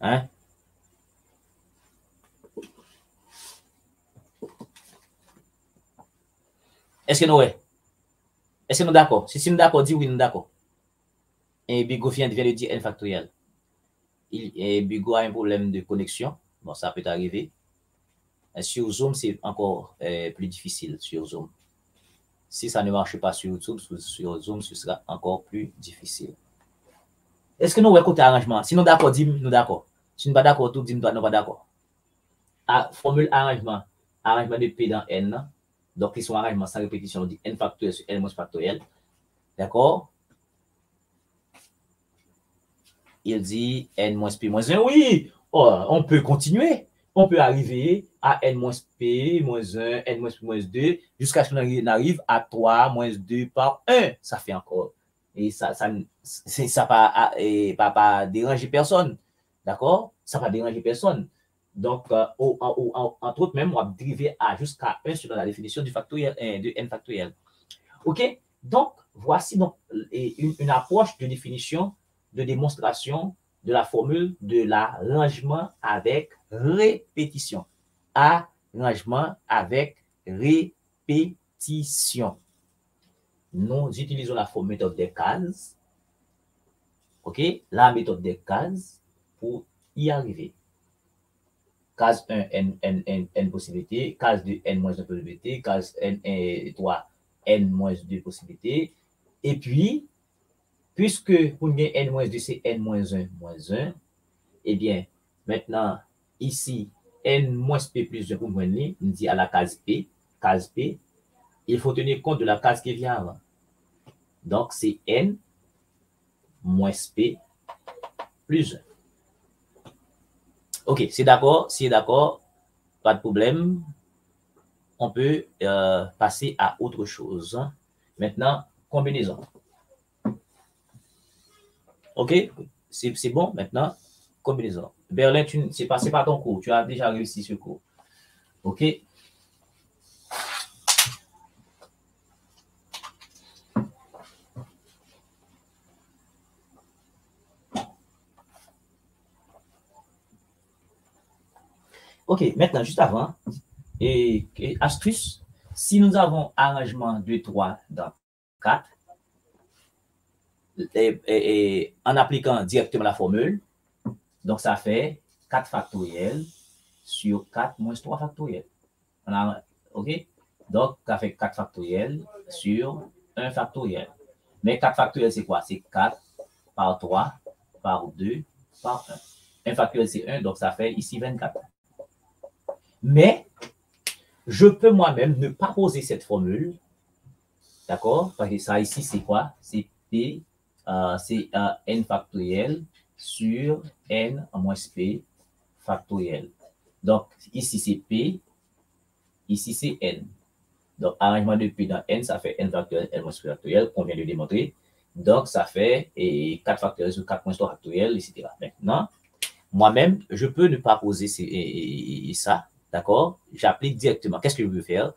Hein? Est-ce que nous est? Est-ce que nous d'accord? Si nous d'accord, dis oui, nous d'accord. Et Bigot vient de dire N factoriel. Bigot a un problème de connexion. Bon, ça peut arriver. Sur Zoom, c'est encore plus difficile sur Zoom. Si ça ne marche pas sur YouTube, sur Zoom, ce sera encore plus difficile. Est-ce que nous écoutons arrangement? Si nous d'accord, dis-nous d'accord. Si nous pas d'accord, tout dis-nous pas d'accord. Formule arrangement de P dans N. Donc, ils sont arrangements sans répétition, on dit N factoriel sur N moins factoriel. D'accord? Il dit N moins P moins 1. Oui, on peut continuer. On peut arriver à N moins P moins 1, N moins P moins 2, jusqu'à ce qu'on arrive à 3 moins 2 par 1. Ça fait encore. Et ça pas déranger personne. D'accord? Ça va déranger personne. Donc, entre autres, même, on va dériver à jusqu'à 1 selon la définition du factoriel, de N factoriel. OK? Donc, voici donc une approche de définition, de démonstration de la formule de l'arrangement avec répétition. Arrangement avec répétition. Nous utilisons la méthode des cases. OK? La méthode des cases pour y arriver. Case 1, N possibilités. Case 2, N moins 1 possibilités. Case 3, N moins 2 possibilités. Et puis, puisque pour gagner N moins 2, c'est N moins 1 moins 1, eh bien, maintenant, ici, N moins P plus 1 pour moins on dit à la case P, il faut tenir compte de la case qui vient avant. Donc, c'est N moins P plus 1. OK, c'est d'accord, pas de problème. On peut passer à autre chose. Maintenant, combinaison. OK, c'est bon. Maintenant, combinaison. Berlin, c'est pas ton cours. Tu as déjà réussi ce cours. OK. OK, maintenant, juste avant, et astuce, si nous avons arrangement 2, 3 dans 4, et en appliquant directement la formule, donc ça fait 4 factoriel sur 4 moins 3 factoriel. OK? Donc, ça fait 4 factoriel sur 1 factoriel. Mais 4 factoriel, c'est quoi? C'est 4 par 3 par 2 par 1. 1 factoriel, c'est 1, donc ça fait ici 24. Mais je peux moi-même ne pas poser cette formule. D'accord? Parce que ça ici, c'est quoi? C'est P, c'est N factoriel sur N moins P factoriel. Donc, ici, c'est P, ici, c'est N. Donc, arrangement de P dans N, ça fait N factoriel, N moins P factoriel, qu'on vient de démontrer. Donc, ça fait 4 factoriel sur 4 moins 3 factoriel, etc. Maintenant, moi-même, je peux ne pas poser ça, d'accord? J'applique directement. Qu'est-ce que je veux faire?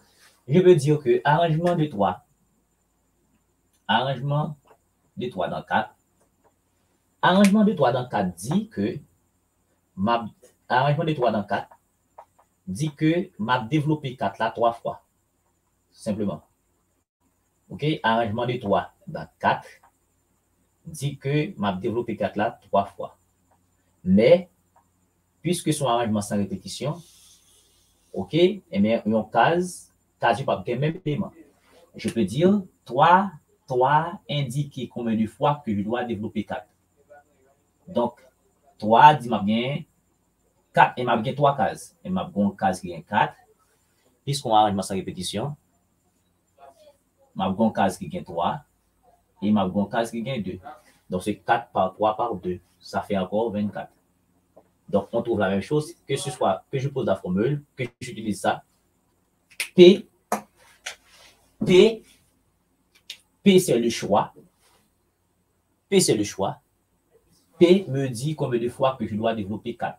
Je veux dire que arrangement de 3 dans 4. Arrangement de 3 dans 4 dit que arrangement de 3 dans 4 dit que m'a développé 4 là 3 fois. Simplement. OK? Arrangement de 3 dans 4 dit que m'a développé 4 là 3 fois. Mais, puisque son arrangement sans répétition, OK? Eh bien, une case du pas le même élément. Je peux dire 3 indique combien de fois que je dois développer 4. Donc, 3 dit m'a bien 4 et m'a bien 3 cases. Et m'a bien case qui est 4. Puisqu'on a arrangement sans répétition, m'a bien case qui est 3 et m'a bien case qui est 2. Donc, c'est 4 par 3 par 2. Ça fait encore 24. Donc, on trouve la même chose, que ce soit que je pose la formule, que j'utilise ça. P, c'est le choix. P, c'est le choix. P me dit combien de fois que je dois développer 4.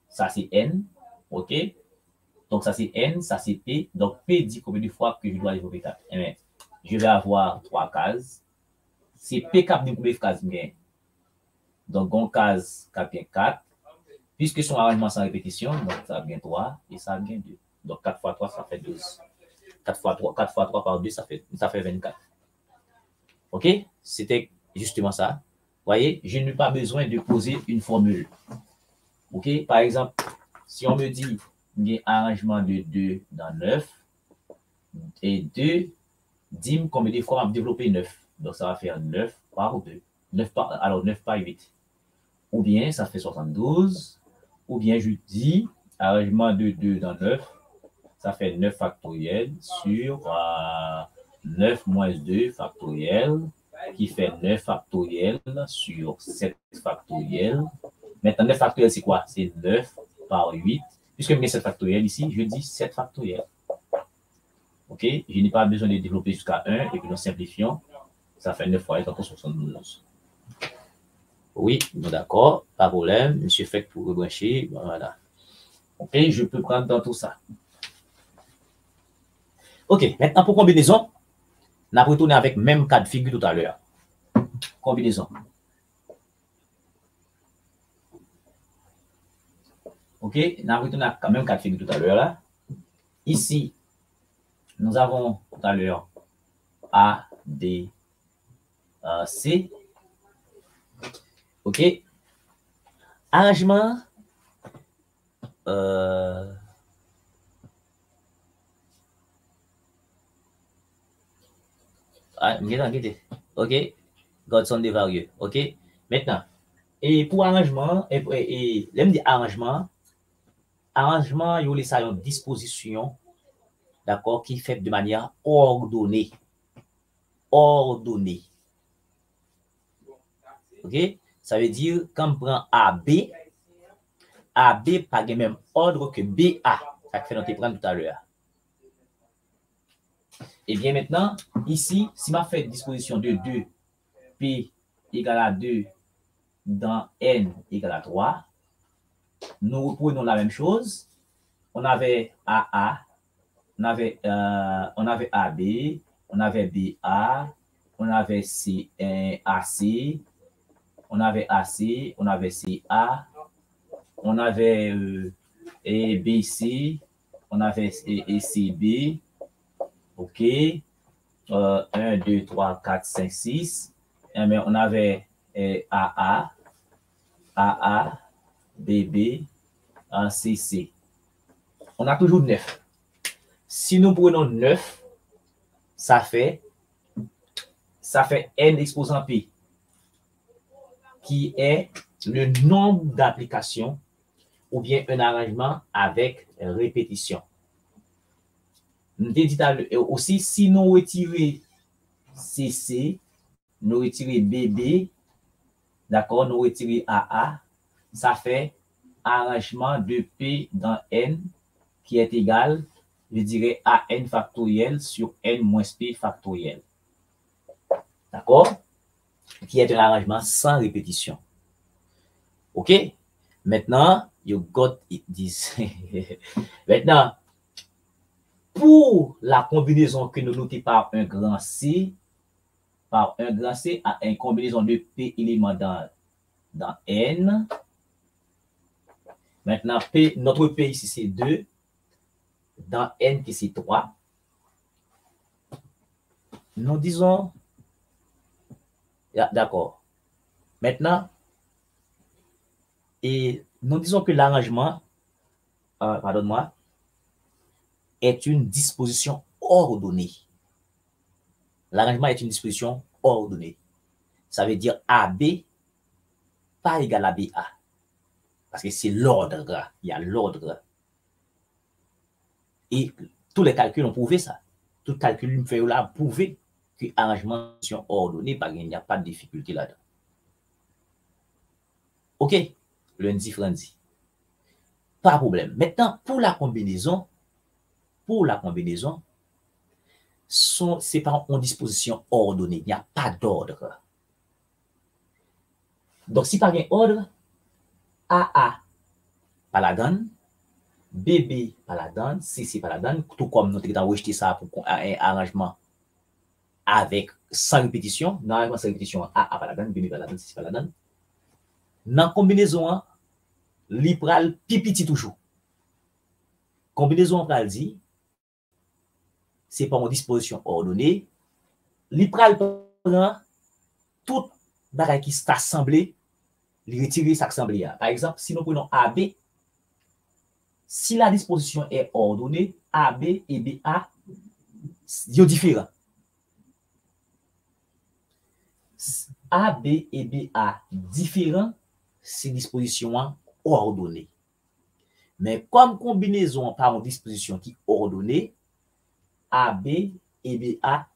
Ça, c'est N. OK? Donc, ça, c'est N, ça, c'est P. Donc, P dit combien de fois que je dois développer 4. Eh bien, je vais avoir 3 cases. C'est P cap de combien de cases bien. Donc, on case cap bien 4. Puisque son arrangement sans répétition, donc ça a bien 3 et ça a bien 2. Donc, 4 fois 3, ça fait 12. 4 fois 3 par 2, ça fait 24. OK? C'était justement ça. Vous voyez, je n'ai pas besoin de poser une formule. OK? Par exemple, si on me dit il y a un arrangement de 2 dans 9 et 2, dis-moi combien de fois on va développer 9. Donc, ça va faire 9 par 2. 9 par 8. Ou bien, ça fait 72. Ou bien, je dis arrangement de 2 dans 9, ça fait 9 factoriel sur 9 moins 2 factoriel, qui fait 9 factoriel sur 7 factoriel. Maintenant, 9 factoriel, c'est quoi? C'est 9 par 8. Puisque je mets 7 factoriel ici, je dis 7 factoriel. OK? Je n'ai pas besoin de développer jusqu'à 1 et puis nous simplifions. Ça fait 9 fois 8, encore 72. Oui, d'accord, pas de problème. Monsieur fait pour rebrancher. Voilà. OK, je peux prendre dans tout ça. OK, maintenant pour combinaison, on a retourné avec même cas de figure tout à l'heure. Combinaison. OK, on a retourné avec même cas de figure tout à l'heure là. Ici, nous avons tout à l'heure A, D, C. OK. Arrangement. OK. Godson des varieux. OK. Maintenant, et pour arrangement, l'aime dit arrangement, il y a une disposition, d'accord, qui est faite de manière ordonnée. Ordonnée. OK. Ça veut dire, quand on prend AB pas le même ordre que BA. Ça fait notre prendre tout à l'heure. Et bien maintenant, ici, si je fais disposition de 2, P égale à 2 dans N égale à 3, nous reprenons la même chose. On avait AA, on avait AB, on avait BA, on avait AC, on avait AC, on avait CA, on avait BC, on avait CB, OK, 1, 2, 3, 4, 5, 6, mais on avait AA, BB, CC. On a toujours 9. Si nous prenons 9, ça fait ça fait N exposant P, qui est le nombre d'applications ou bien un arrangement avec répétition. Aussi, si nous retirons CC, nous retirons BB, d'accord, nous retirons AA, ça fait arrangement de P dans N qui est égal, je dirais, à N factoriel sur N moins P factoriel. D'accord? Qui est un arrangement sans répétition. OK? Maintenant, you got it this. Maintenant, pour la combinaison que nous notons par un grand C à une combinaison de P éléments dans N. Maintenant, P, notre P ici, c'est 2. Dans N, qui c'est 3. Nous disons... D'accord. Maintenant, et nous disons que l'arrangement, pardonne-moi, est une disposition ordonnée. L'arrangement est une disposition ordonnée. Ça veut dire AB pas égal à BA. Parce que c'est l'ordre. Il y a l'ordre. Et tous les calculs ont prouvé ça. Tout calcul me fait là prouver que l'arrangement est ordonné parce qu'il n'y a pas de difficulté là-dedans. OK? Lundi, Franzi. Pas de problème. Maintenant, pour la combinaison, c'est pas en disposition ordonnée. Il n'y a pas d'ordre. Donc, si par un ordre, AA pas la donne, BB pas la donne, CC pas la donne, tout comme nous avons rejeté ça pour un arrangement avec sans répétition, dans l'arrangement sans répétition, AA pas la donne, BB pas la donne, CC pas la donne. Dans la combinaison, l'ipral pipiti toujours. Combinaison, on va dire, c'est pas en disposition ordonnée. L'ipral prend tout bagage qui s'est assemblé, il retire cette assemblée. Par exemple, si nous prenons AB, si la disposition est ordonnée, AB et BA, ils sont différents. AB et BA différents, c'est disposition ordonnée. Mais comme combinaison par une disposition qui est ordonnée, AB et BA,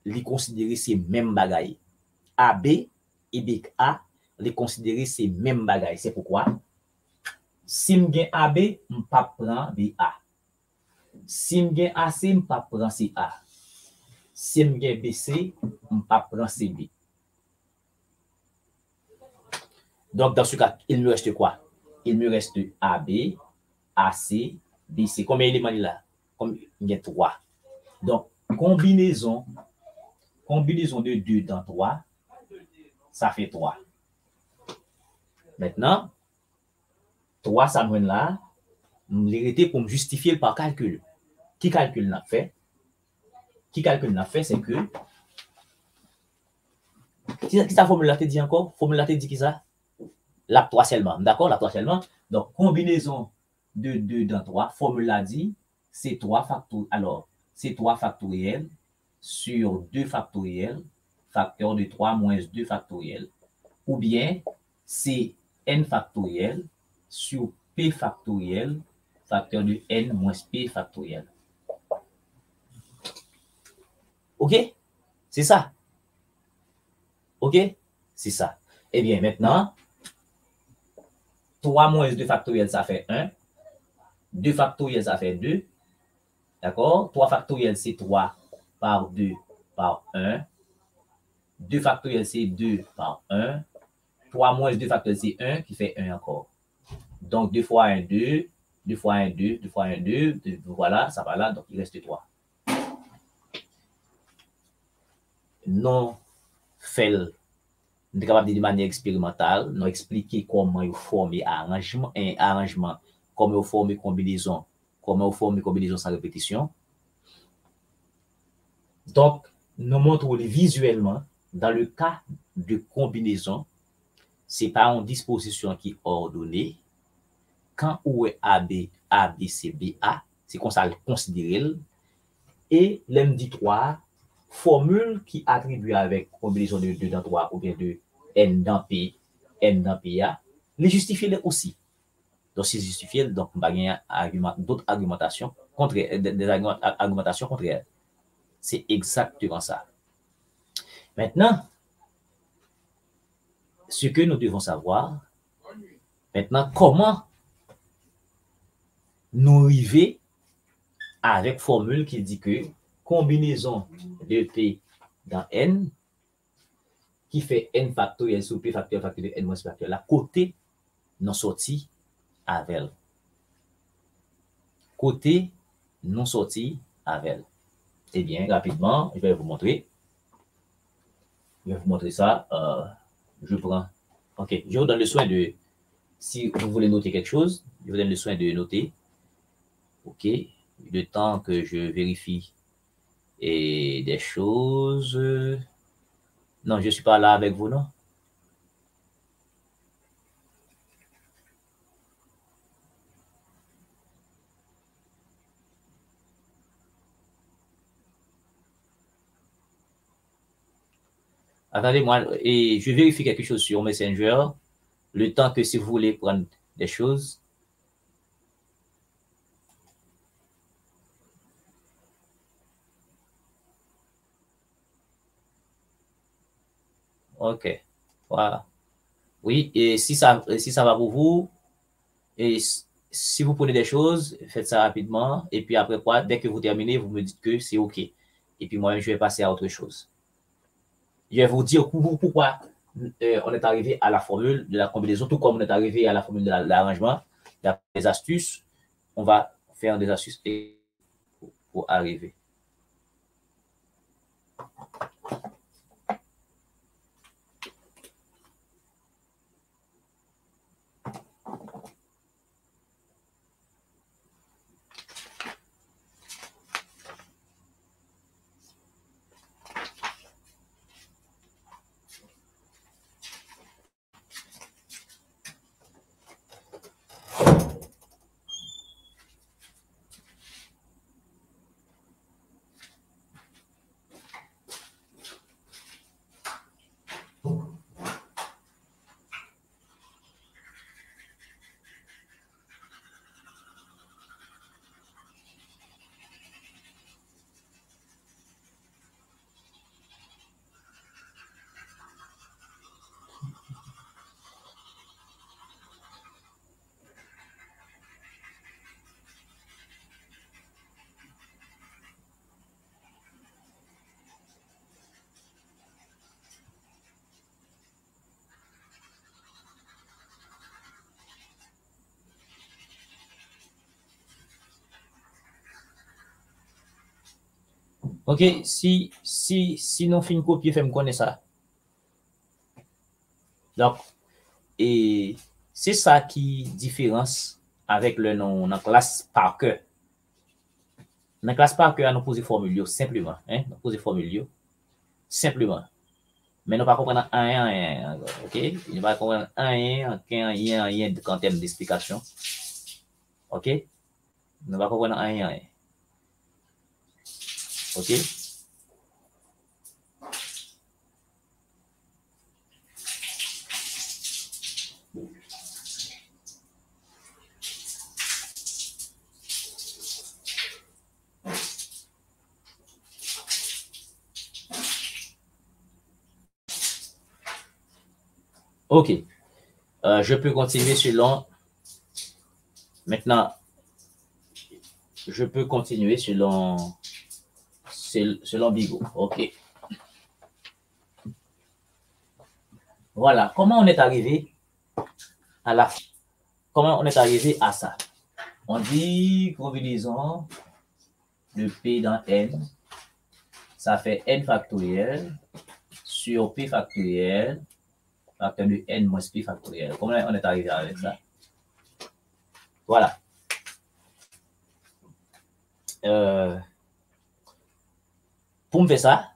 les considérer ces mêmes bagailles. AB et BA, les considérer ces mêmes bagailles. C'est pourquoi, si je gagne AB, je ne peux pas prendre BA. Si je gagne AC, je ne peux pas prendre CA. Si je gagne BC, je ne peux pas prendre CB. Donc, dans ce cas, il me reste quoi? Il me reste AB, AC, BC. Combien d'éléments il y a là? Il y a 3. Donc, combinaison de 2 dans 3, ça fait 3. Maintenant, 3, ça me là, nous l'hériter pour me justifier par calcul. Qui calcul n'a fait? C'est que, qui sa formule là te dit encore? Formule là te dit qui ça? La 3 seulement. D'accord? La 3 seulement. Donc, combinaison de 2 dans 3, formule là dit, c'est 3 factoriel. Alors, c'est 3 factoriel sur 2 factoriel, facteur de 3 moins 2 factoriel. Ou bien, c'est n factoriel sur p factoriel, facteur de n moins p factoriel. OK? C'est ça. OK? C'est ça. Eh bien, maintenant, 3 moins 2 factoriel, ça fait 1. 2 factoriel, ça fait 2. D'accord? 3 factoriel, c'est 3 par 2 par 1. 2 factoriel, c'est 2 par 1. 3 moins 2 factoriel, c'est 1 qui fait 1 encore. Donc, 2 fois 1, 2. 2 fois 1, 2. 2 fois 1, 2. Voilà, ça va là. Donc, il reste 3. Non, fait, nous sommes capables de manière expérimentale, nous expliquer comment il former arrangement, comment il former combinaison, sans répétition. Donc, nous montrons visuellement, dans le cas de combinaison, c'est pas une disposition qui est ordonnée. Quand où est AB, ABC, BA, c'est comme ça le considérer. Et l'M dit 3, formule qui attribue avec combinaison de 2 dans 3 ou bien de n dans P, n dans PA, les justifier aussi. Donc, c'est justifié, donc, on va gagner d'autres argumentations contraires, des argumentations contraires. C'est exactement ça. Maintenant, ce que nous devons savoir, maintenant, comment nous arriver avec formule qui dit que combinaison de P dans N qui fait N factoriel sur P factoriel factoriel de N moins factoriel, la côté non sorti avec. Côté non sorti avec. Eh bien, rapidement, je vais vous montrer. Je vais vous montrer ça. Je prends. OK. Je vous donne le soin de. Si vous voulez noter quelque chose, je vous donne le soin de noter. OK. Le temps que je vérifie et des choses. Non, je ne suis pas là avec vous, non? Attendez-moi, et je vérifie quelque chose sur Messenger. Le temps que si vous voulez prendre des choses. OK. Voilà. Oui, et si ça va pour vous, et si vous prenez des choses, faites ça rapidement. Et puis après quoi, dès que vous terminez, vous me dites que c'est OK. Et puis moi, je vais passer à autre chose. Je vais vous dire pourquoi on est arrivé à la formule de la combinaison, tout comme on est arrivé à la formule de l'arrangement. Il y a des astuces. On va faire des astuces pour arriver. OK, si nous fin copier, fait me connaître ça. Donc, et c'est ça qui différence avec le nom dans classe par cœur. Dans classe par cœur, nous poser formule simplement, hein, nous poser formule simplement. Mais nous pas comprendre un, OK? Nous pas comprendre un en termes d'explication. OK? Nous pas comprendre un. OK? OK. Je peux continuer selon. Maintenant, je peux continuer selon Bigot. OK. Voilà. Comment on est arrivé à ça? On dit combinaison de P dans N, ça fait N factoriel sur P factoriel, facteur de N moins P factoriel. Comment on est arrivé avec ça? Voilà. Pour me faire ça,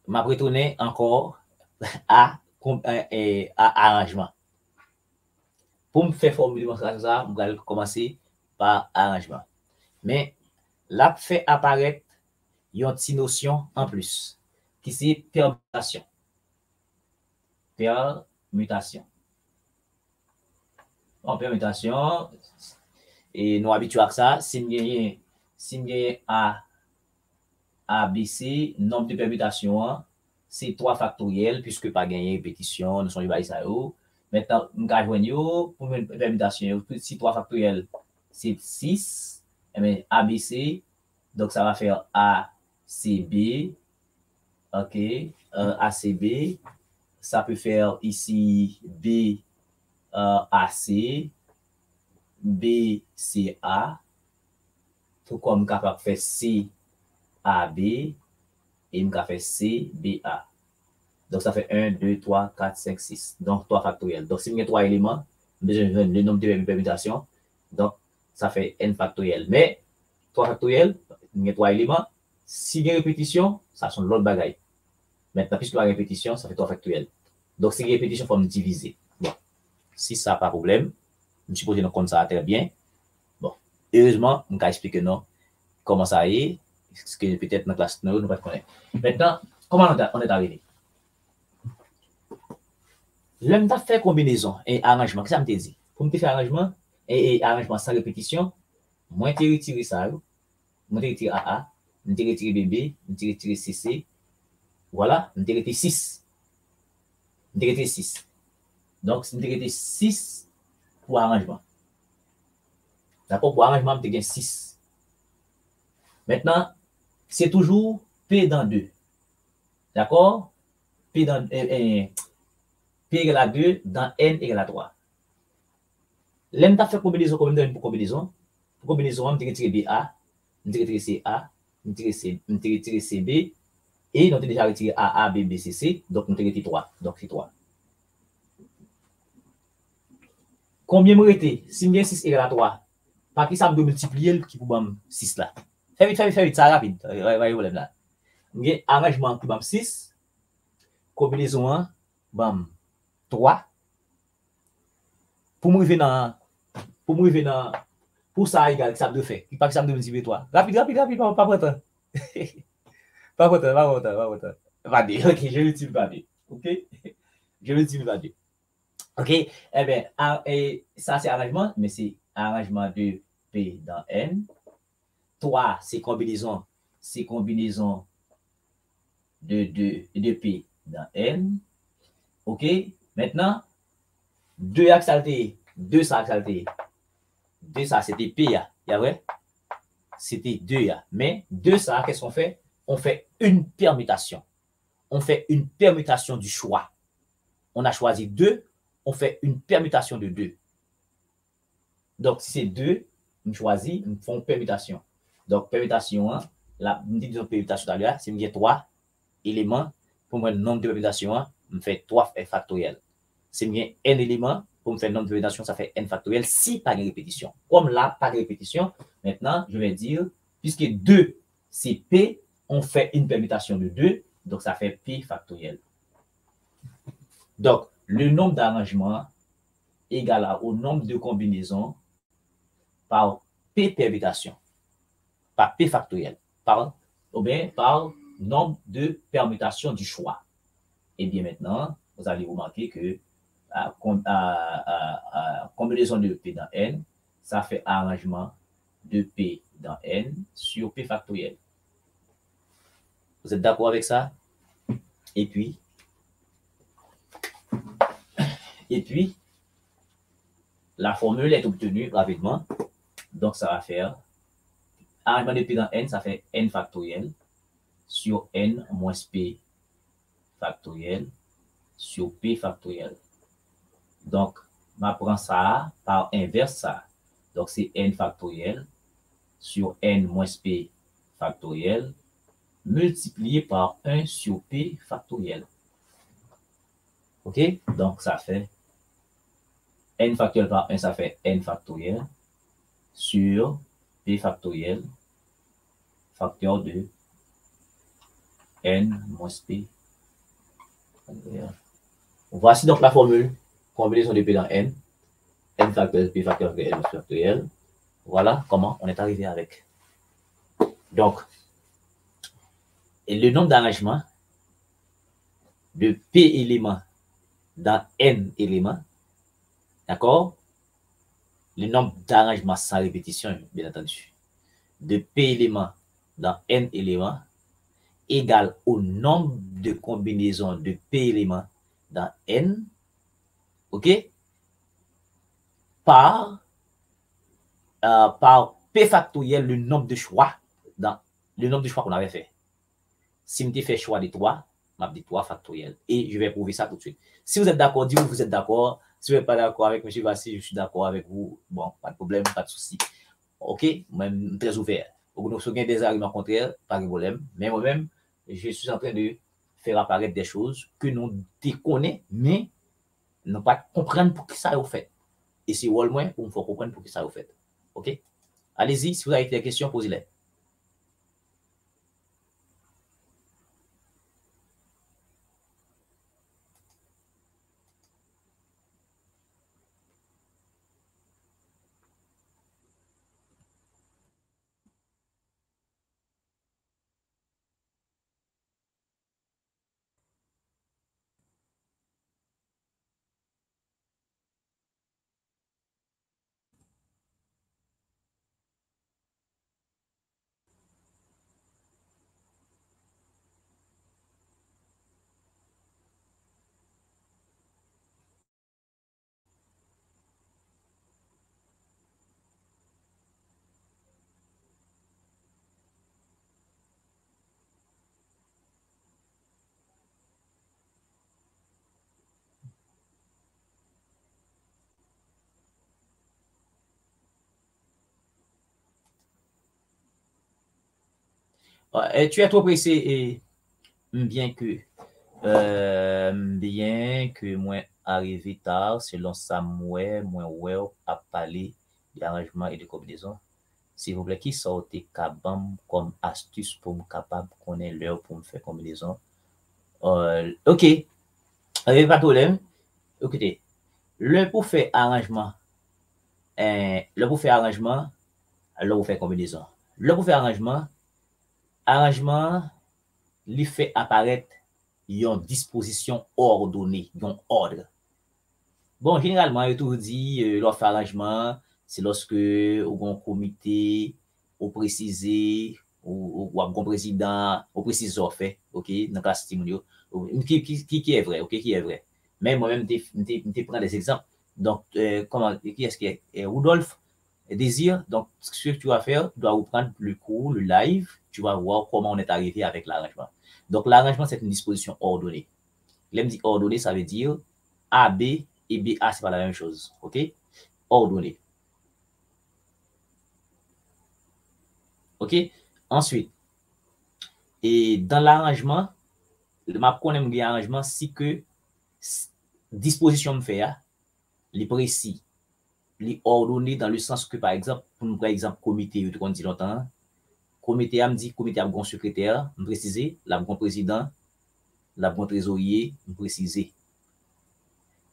je vais retourner encore à arrangement. Pour me faire formuler ça, je vais commencer par arrangement. Mais là, fait apparaître il y a une petite notion en plus, qui c'est permutation. Permutation. En permutation, et nous habituons à ça, si nous gagnons A, B, C, nombre de permutations, c'est 3 factoriels, puisque pas gagner répétition, nous sommes du ça. Maintenant, nous avons pour une permutation, si 3 factoriels, c'est 6, et bien A, B, C, donc ça va faire A, C, B, ok, A, C, B, ça peut faire ici B, A, C, B, C, A, tout comme capable de faire C, A, B, et je vais faire C, B, A. Donc, ça fait 1, 2, 3, 4, 5, 6. Donc, 3 factoriels. Donc, si vous avez 3 éléments, le nombre de permutations, donc, ça fait n factoriel. Mais, 3 factoriels, vous avez 3 éléments. Si il y a répétition, ça sont l'autre bagaille. Maintenant, puisque la répétition, ça fait 3 factoriels. Donc, si il y a répétition, il faut me diviser. Bon, si ça n'a pas de problème, je suppose que nous compte ça très bien. Bon, heureusement, on va expliquer non comment ça est, ce que peut-être dans la classe, nous ne pas connaître. Maintenant, comment on est arrivé? L'homme t'a fait combinaison et arrangement. Qu'est-ce que ça me dit? Pour me faire arrangement et arrangement sans répétition, moi, je retire ça. Moi, je retire AA, je retire BB, je retire CC. Voilà, je retire 6. Je retire 6. Donc, je retire 6 pour arrangement. D'accord? Pour arrangement, je retire 6. Maintenant, c'est toujours P dans 2. D'accord? P dans P égale à 2 dans N égale à 3. L'N t'a fait combinaison comme pour combinaison. Pour combinaison, on retire BA, on retire CA, on retire CB, et on a déjà retiré AA, B, C, C, donc on retire 3. Donc c'est 3. Combien me rete? Si bien 6 égale à 3, par qui ça me doit multiplier qui pour 6 là? Fais vite, ça rapide. Voyez le problème là. Arrangement qui 6, combinaison 1, bam, 3. Pour me arriver dans pour ça égal ça me fait pas que ça me multiplier 3. Rapide pas prêt. Pas prêt. Va dire OK, je l'utilise pas dire. OK? Je l'utilise pas dire. OK? Eh bien, ça c'est arrangement, mais c'est arrangement de P dans N. 3 c'est combinaison de P dans N. OK? Maintenant 2 axalté, 2 ça axalté. 2 ça c'était P ya, vrai? C'était 2 ya. Mais 2 ça qu'est-ce qu'on fait? On fait une permutation. On fait une permutation du choix. On a choisi 2, on fait une permutation de 2. Donc si c'est 2, on choisit, on fait une permutation. Donc permutation 1, la permutation tout à l'heure, c'est me 3 éléments pour moi le nombre de permutations, on fait 3 factoriel. C'est me n éléments pour me faire le nombre de permutations, ça fait n factoriel si pas de répétition. Comme là, pas de répétition, maintenant, je vais dire, puisque 2, c'est P, on fait une permutation de 2, donc ça fait P factoriel. Donc, le nombre d'arrangements égale au nombre de combinaisons par P permutation, par P factoriel, ou bien par nombre de permutations du choix. Et bien maintenant, vous allez remarquer que combinaison de P dans N, ça fait arrangement de P dans N sur P factoriel. Vous êtes d'accord avec ça? Et puis, la formule est obtenue rapidement. Donc, ça va faire arrangement de P dans N, ça fait N factoriel sur N moins P factoriel sur P factoriel. Donc, je prends ça par inverse ça. Donc, c'est N factoriel sur N moins P factoriel multiplié par 1 sur P factoriel. OK? Donc, ça fait N factoriel par 1, ça fait N factoriel sur P factoriel facteur de N moins P. Voici donc la formule. Combinaison de P dans N. N factoriel, P factoriel, N factoriel. Voilà comment on est arrivé avec. Donc, Et le nombre d'arrangements de P éléments dans N éléments, d'accord? Le nombre d'arrangements sans répétition, bien entendu, de P éléments dans N éléments égale au nombre de combinaisons de P éléments dans N, ok? Par P factoriel, le nombre de choix qu'on avait fait. Si je fais choix de 3, je dis 3 factoriel. Et je vais prouver ça tout de suite. Si vous êtes d'accord, dites-vous que vous êtes d'accord. Si vous n'êtes pas d'accord avec M. Vassi, je suis d'accord avec vous. Bon, pas de problème, pas de souci. OK, même très ouvert. Donc, si vous avez des arguments contraires, pas de problème. Mais moi-même, je suis en train de faire apparaître des choses que nous déconnons, mais nous ne pas comprendre pour qui ça est fait. Et c'est au moins pour me faire comprendre pour qui ça est fait. OK? Allez-y, si vous avez des questions, posez-les. Tu es trop pressé et bien que moi arrivé tard, selon ça, moi à parler d'arrangement et de combinaison. S'il vous plaît, qui sortait kabam comme astuce pour me capable connaître l'heure pour me faire combinaison? OK, pas de problème. Écoutez, le pour faire arrangement, le pour faire arrangement, le pour faire combinaison. Le pour faire arrangement, lui fait apparaître une disposition ordonnée, un ordre. Bon, généralement, il tout dit, l'offre arrangement, c'est lorsque ou un comité, ou précisé, ou un président, ou précise fait, ok, dans la classe Timonio, qui est vrai, ok, qui est vrai. Mais moi-même, je prends des exemples. Donc, comment, qui est-ce qui est? Rudolph Désir. Donc, ce que tu vas faire, tu dois reprendre le cours, le live, tu vas voir comment on est arrivé avec l'arrangement. Donc, l'arrangement, c'est une disposition ordonnée. L'aime dit ordonnée, ça veut dire A, B et B, A, c'est pas la même chose. OK? Ordonnée. OK? Ensuite, et dans l'arrangement, le map qu'on aime l'arrangement, si que disposition me fait, les précis, les ordonnées dans le sens que, par exemple, pour nous, par exemple, comité, on dit longtemps, comité a me dit, comité a un secrétaire, me préciser, la bon président, la bon trésorier, me préciser.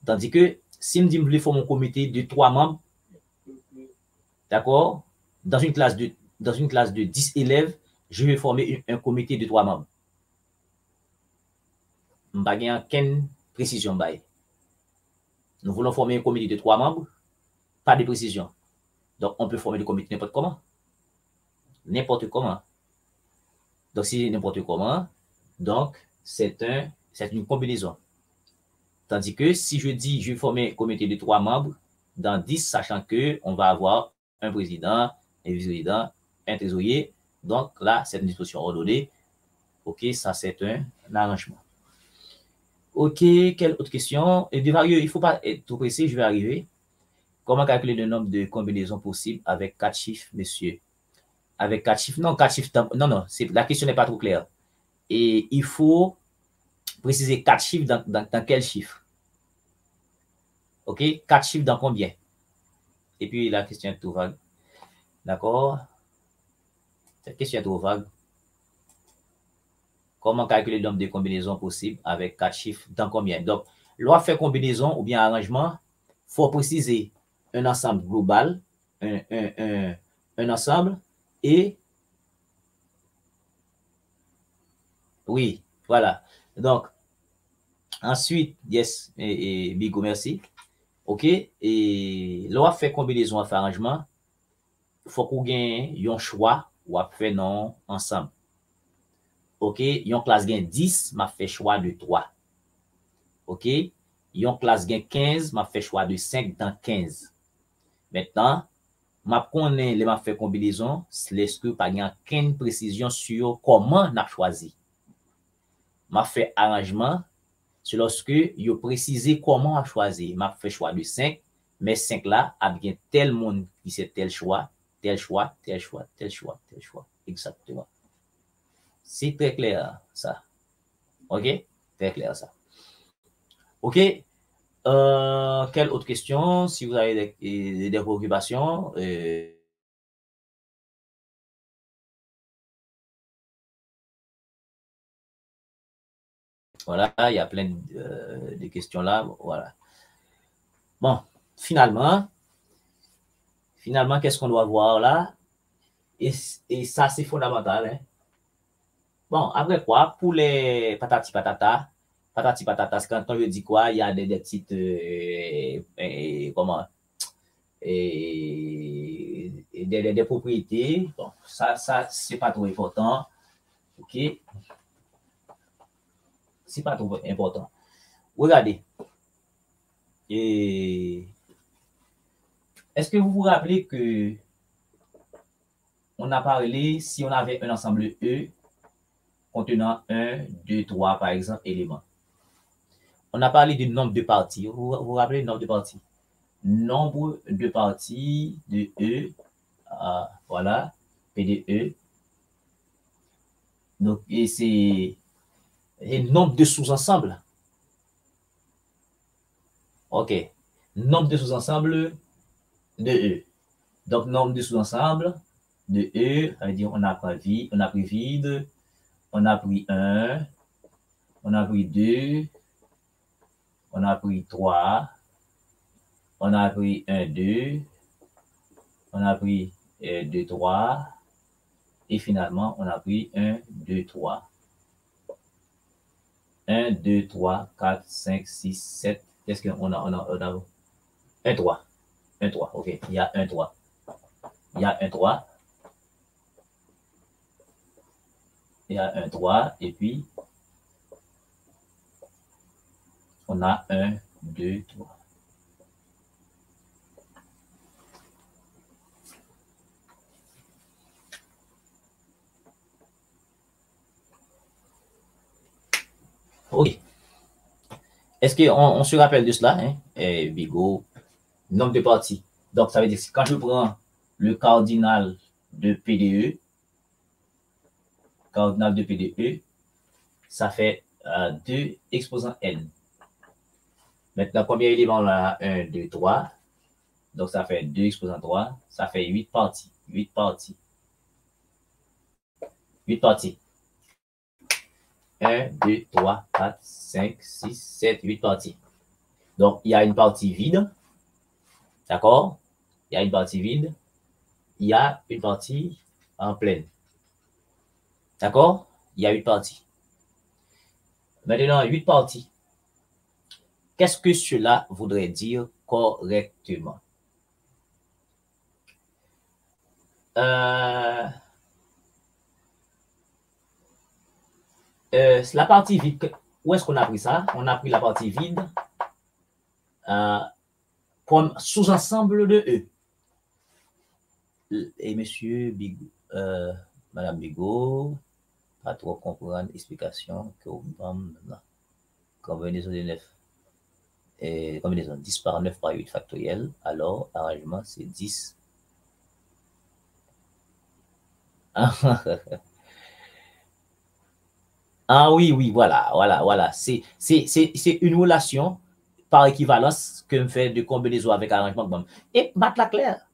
Tandis que, si me dit, me faut mon comité de 3 membres, d'accord, dans une classe de 10 élèves, je vais former un comité de 3 membres. Je n'ai pas aucune précision. Nous voulons former un comité de 3 membres, pas de précision. Donc, on peut former le comité n'importe comment. N'importe comment. Donc, si c'est n'importe comment, donc, c'est une combinaison. Tandis que si je dis, je vais former un comité de 3 membres, dans 10, sachant qu'on va avoir un président, un vice-président, un trésorier. Donc, là, c'est une disposition ordonnée. OK, ça, c'est un arrangement. OK, quelle autre question? Et de varieux, il ne faut pas être trop pressé, je vais arriver. Comment calculer le nombre de combinaisons possibles avec 4 chiffres, monsieur? Avec 4 chiffres? Non, 4 chiffres. Non, non, la question n'est pas trop claire. Et il faut préciser 4 chiffres dans quel chiffre? OK, 4 chiffres dans combien? Et puis la question est trop vague. D'accord? Cette question est trop vague. Comment calculer le nombre de combinaisons possibles avec 4 chiffres dans combien? Donc, loi fait combinaison ou bien arrangement, il faut préciser un ensemble global, un ensemble, et Oui, voilà. Donc, ensuite, yes, et Bigo, merci. OK, et là, on fait combinaison à faire arrangement. Il faut qu'on gagne un choix ou à faire non ensemble. OK, yon classe gagne 10, m'a fait choix de 3. OK, yon classe gagne 15, m'a fait choix de 5 dans 15. Maintenant, m'a connaît les m'a fait combinaison, est-ce que pas gagne aucune précision sur comment n'a choisi. M'a fait arrangement, c'est lorsque yo précisé comment a choisi. M'a fait choix de 5, mais 5 là a bien tel monde qui c'est tel choix, tel choix, tel choix, tel choix, tel choix. Exactement. C'est très clair ça. OK? Très clair ça. OK? Quelle autre question? Si vous avez des préoccupations, voilà, il y a plein de questions là. Voilà. Bon, finalement, qu'est-ce qu'on doit voir là? Et ça, c'est fondamental. Hein? Bon, après quoi, pour les patati patata, quand on dit quoi, il y a des petites, comment, des propriétés. Bon, ça c'est pas trop important. OK? C'est pas trop important. Regardez. Et est-ce que vous vous rappelez que on a parlé si on avait un ensemble E contenant 1, 2, 3, par exemple, éléments. On a parlé du nombre de parties. Vous vous rappelez le nombre de parties? Nombre de parties de E, voilà, P de E. Donc, et c'est le nombre de sous-ensembles. OK. Nombre de sous-ensembles de E. Donc, nombre de sous-ensembles de E, ça veut dire on a pris vide, on a pris 1, on a pris 2, on a pris 3, on a pris 1, 2, on a pris 2, 3, et finalement, on a pris 1, 2, 3. 1, 2, 3, 4, 5, 6, 7. Qu'est-ce qu'on a? On a 1, 3. 1, 3. OK. Il y a 1, 3. Il y a 1, 3. Il y a 1, 3. Et puis, on a 1, 2, 3. OK. Est-ce qu'on se rappelle de cela? Hein? Bigo, nombre de parties. Donc, ça veut dire que quand je prends le cardinal de PDE, ça fait 2 exposant n. Maintenant, combien d'éléments on a? 1, 2, 3. Donc, ça fait 2 exposant 3. Ça fait 8 parties. 8 parties. 8 parties. 1, 2, 3, 4, 5, 6, 7, 8 parties. Donc, il y a une partie vide. D'accord? Il y a une partie vide. Il y a une partie en pleine. D'accord? Il y a 8 parties. Maintenant, 8 parties. Qu'est-ce que cela voudrait dire correctement? La partie vide, où est-ce qu'on a pris ça? On a pris la partie vide comme sous-ensemble de E. Et monsieur Bigo, Madame Bigo, pas trop comprendre l'explication que vous combinaison de 9. Et combinaison 10 par 9 par 8 factoriel. Alors, arrangement, c'est 10. Ah oui, oui, voilà. C'est une relation par équivalence que me fait de combinaison avec arrangement. Et Matt Laclair,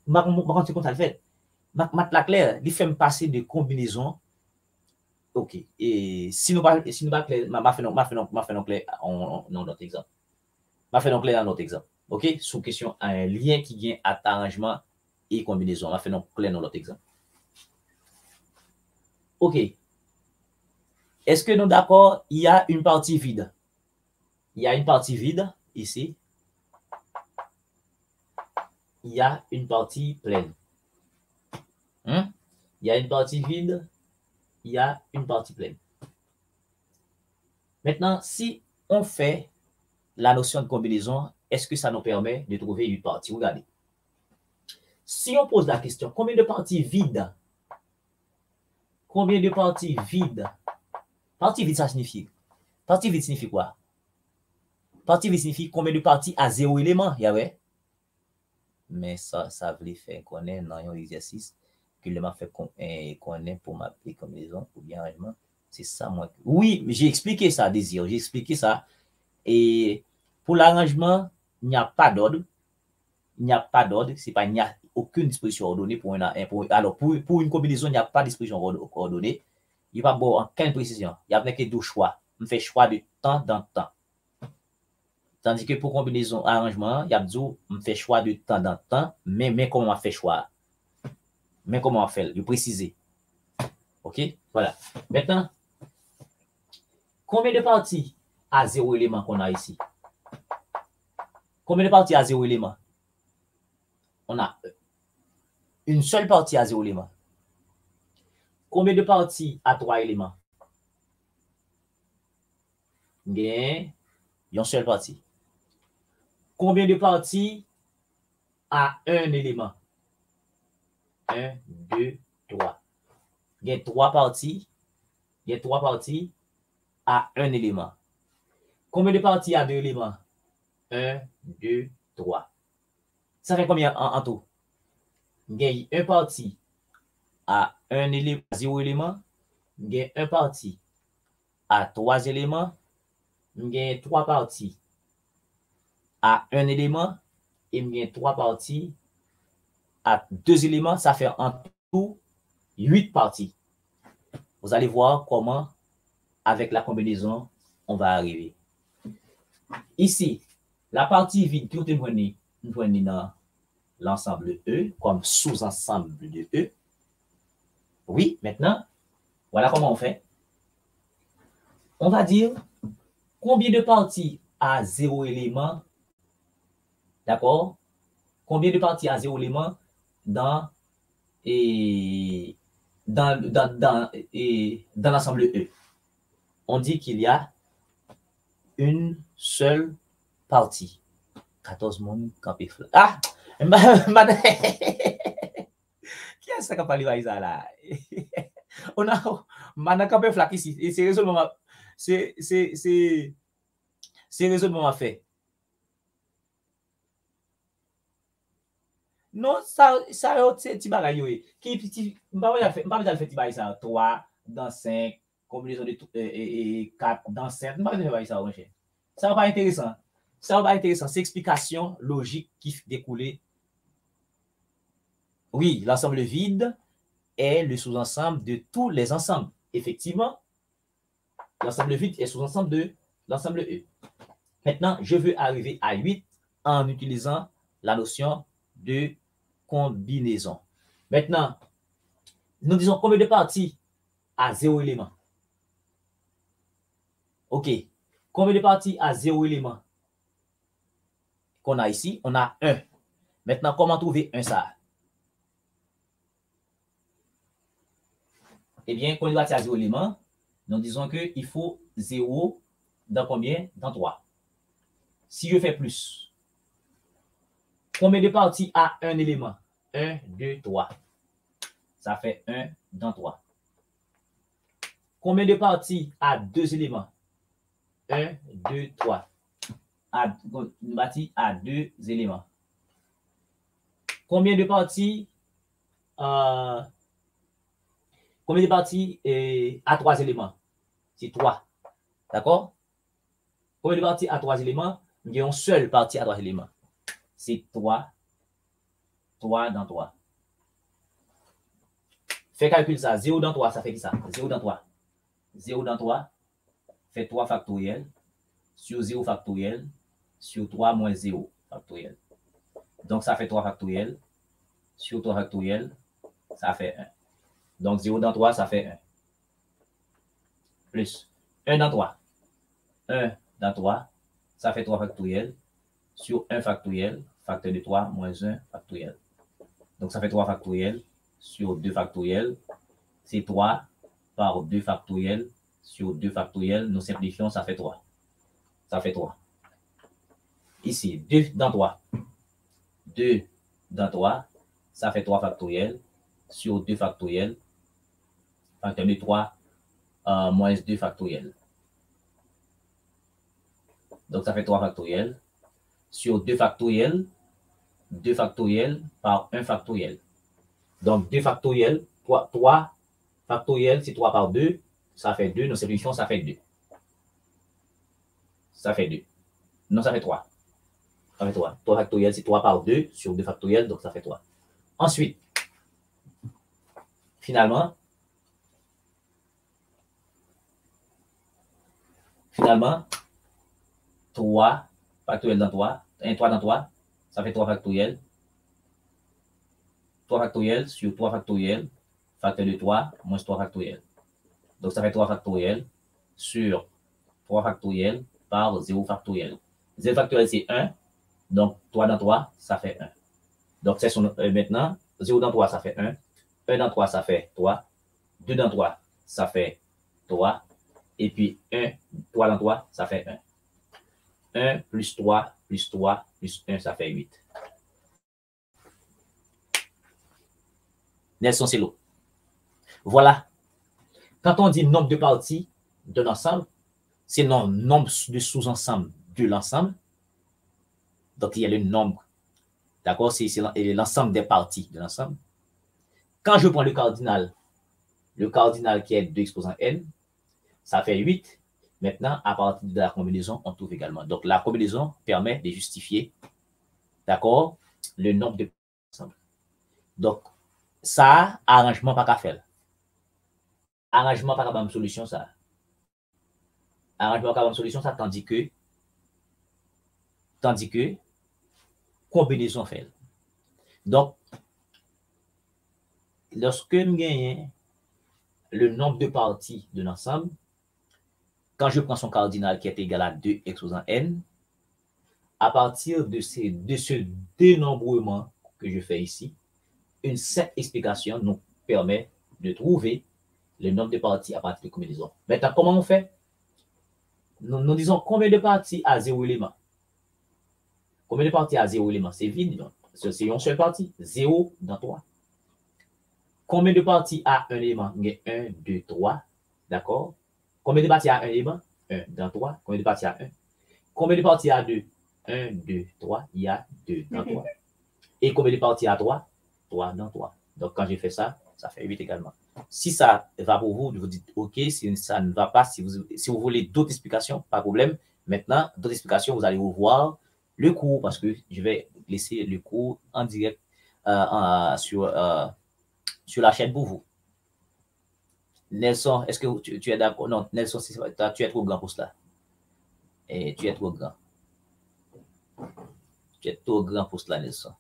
je me compte à le fait. Matt Laclair, il fait me passer de combinaison. OK. Et si nous pas clair, m'a fait non clair dans notre exemple. M'a fait non clair dans notre exemple. OK? Sous question un lien qui vient à arrangement et combinaison. M'a fait non clair dans notre exemple. OK. Est-ce que nous d'accord? Il y a une partie vide. Il y a une partie vide ici. Il y a une partie pleine. Il y a une partie vide. Il y a une partie pleine. Maintenant, si on fait la notion de combinaison, est-ce que ça nous permet de trouver une partie? Regardez. Si on pose la question, combien de parties vides? Combien de parties vides? Partie vide, ça signifie. Partie vide signifie quoi? Partie vide signifie combien de parties à 0 élément, y a ouais? Mais ça veut faire connaître dans un exercice que le m'a fait connaître pour m'appeler combinaison ou bien arrangement. C'est ça, moi. Oui, j'ai expliqué ça, Désir. J'ai expliqué ça. Et pour l'arrangement, il n'y a pas d'ordre. Il n'y a pas d'ordre. C'est pas, il n'y a aucune disposition ordonnée pour alors, pour une combinaison, il n'y a pas de disposition ordonnée. Il n'y a pas bon, aucune précision. Il y a que deux choix. On fait choix de temps dans temps. Tandis que pour combinaison arrangement, il y a dit, on fait choix de temps dans temps, mais comment on fait choix? Mais comment on fait? Je préciser. OK? Voilà. Maintenant, combien de parties à 0 élément qu'on a ici? Combien de parties à 0 élément? On a une seule partie à 0 élément. Combien de parties à 3 éléments? Bien, une seule partie. Combien de parties à un élément? 1, 2, 3. Il y a 3 parties. Il y a 3 parties à un élément. Combien de parties à 2 éléments? 1, 2, 3. Ça fait combien en tout? Il y a 1 partie à 1 élément, 0 élément. Il y a 1 partie à 3 éléments. Il y a 3 parties à 1 élément. Et il y a 3 parties à 2 éléments. Ça fait en tout 8 parties. Vous allez voir comment, avec la combinaison, on va arriver. Ici, la partie vide, tout est venu dans l'ensemble E, comme sous-ensemble de E. Oui, maintenant, voilà comment on fait. On va dire combien de parties à 0 élément, d'accord? Combien de parties à 0 élément dans l'ensemble E? On dit qu'il y a une seule partie. 14 monde campé flat. Ah! Qui est-ce qui a parlé de ça là? On a campé flat ici. Et c'est raisonnement. C'est raisonnement fait. Non, ça c'est petit bagay. Qui petit, pas fait petit bagay ça. 3 dans 5, combinaison de 4 dans 7. Pas fait ça, mon cher. Ça va pas intéressant. Ça va pas intéressant. C'est explication logique qui découle. Oui, l'ensemble vide est le sous-ensemble de tous les ensembles. Effectivement, l'ensemble vide est sous-ensemble de l'ensemble E. Maintenant, je veux arriver à 8 en utilisant la notion de combinaison. Maintenant, nous disons combien de parties à 0 élément? OK. Combien de parties à 0 élément qu'on a ici? On a 1. Maintenant, comment trouver 1 ça? Eh bien, combien de parties à 0 élément? Nous disons qu'il faut 0 dans combien? Dans 3. Si je fais plus, combien de parties à un élément? 1, 2, 3. Ça fait 1 dans 3. Combien de parties à 2 éléments? 1, 2, 3. Une partie à 2 éléments. Combien de parties à 3 éléments? C'est 3. D'accord? Combien de parties à 3 éléments? Il y a une seule partie à 3 éléments. C'est 3. 3 dans 3. Fais calcul ça. 0 dans 3, ça fait qui ça? 0 dans 3. 0 dans 3 fait 3 factoriel sur 0 factoriel sur 3 moins 0 factoriel. Donc, ça fait 3 factoriel sur 3 factoriel, ça fait 1. Donc, 0 dans 3, ça fait 1. plus 1 dans 3. 1 dans 3, ça fait 3 factoriel sur 1 factoriel, facteur de 3 moins 1 factoriel. Donc, ça fait 3 factoriel sur 2 factoriel. C'est 3 par 2 factoriel sur 2 factoriel. Nous simplifions, ça fait 3. Ça fait 3. Ici, 2 dans 3. 2 dans 3, ça fait 3 factoriel sur 2 factoriel. Facteur de 3 moins 2 factoriel. Donc, ça fait 3 factoriel sur 2 factoriel. 2 factoriel par 1 factoriel. Donc, 2 factoriel, 3 factoriel, c'est 3 par 2, ça fait 2. Nous simplifions, ça fait 2. Ça fait 2. Non, ça fait 3. Ça fait 3. 3 factoriel, c'est 3 par 2 sur 2 factoriel, donc ça fait 3. Ensuite, finalement, 3 factoriel dans 3, 3 dans 3, ça fait 3 factoriel. 3 factoriel sur 3 factoriel, facteur de 3 moins 3 factoriel. Donc, ça fait 3 factoriel sur 3 factoriel par 0 factoriel. 0 factoriel, c'est 1. Donc, 3 dans 3, ça fait 1. Donc, c'est maintenant, 0 dans 3, ça fait 1. 1 dans 3, ça fait 3. 2 dans 3, ça fait 3. Et puis, 3 dans 3, ça fait 1. 1 plus 3 plus 3 plus 1, ça fait 8. Nelson Celo. Voilà. Quand on dit nombre de parties de l'ensemble, c'est le nombre de sous-ensembles de l'ensemble. Donc, il y a le nombre. D'accord? C'est l'ensemble des parties de l'ensemble. Quand je prends le cardinal qui est 2 exposant n, ça fait 8. Maintenant, à partir de la combinaison, on trouve également. Donc, la combinaison permet de justifier, d'accord, le nombre de ensemble. Donc, ça, arrangement pas qu'à faire. Arrangement pas qu'à solution, ça. Arrangement pas qu'à solution, ça, tandis que combinaison fait. Donc, lorsque nous gagnons le nombre de parties de l'ensemble, quand je prends son cardinal qui est égal à 2 exposant n, à partir de ce dénombrement que je fais ici, une simple explication nous permet de trouver le nombre de parties à partir de combinaison. Maintenant, comment on fait? Nous disons combien de parties à 0 élément? Combien de parties à 0 élément? C'est vide. C'est une seule partie. 0 dans 3. Combien de parties à 1 élément? Il y a 1, 2, 3. D'accord? Combien de parties à 1 élément? 1 dans 3. Combien de parties à 1? Combien de parties à 2? 1, 2, 3. Il y a 2 dans 3. Et combien de parties à 3? 3 dans 3. Donc, quand j'ai fait ça, ça fait 8 également. Si ça va pour vous, vous dites OK. Si ça ne va pas, si vous voulez d'autres explications, pas de problème. Maintenant, d'autres explications, vous allez revoir le cours parce que je vais laisser le cours en direct sur la chaîne pour vous. Nelson, est-ce que tu es d'accord? Non, Nelson, tu es trop grand pour cela. Et tu es trop grand. Tu es trop grand pour cela, Nelson.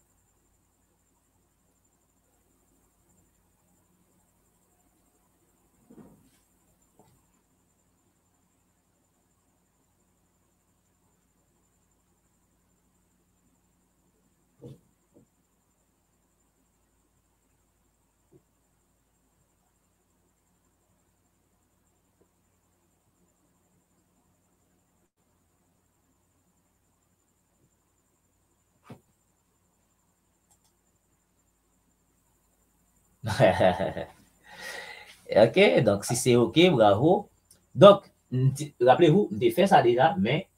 OK, donc si c'est OK, bravo. Donc, rappelez-vous, j'ai fait ça déjà, mais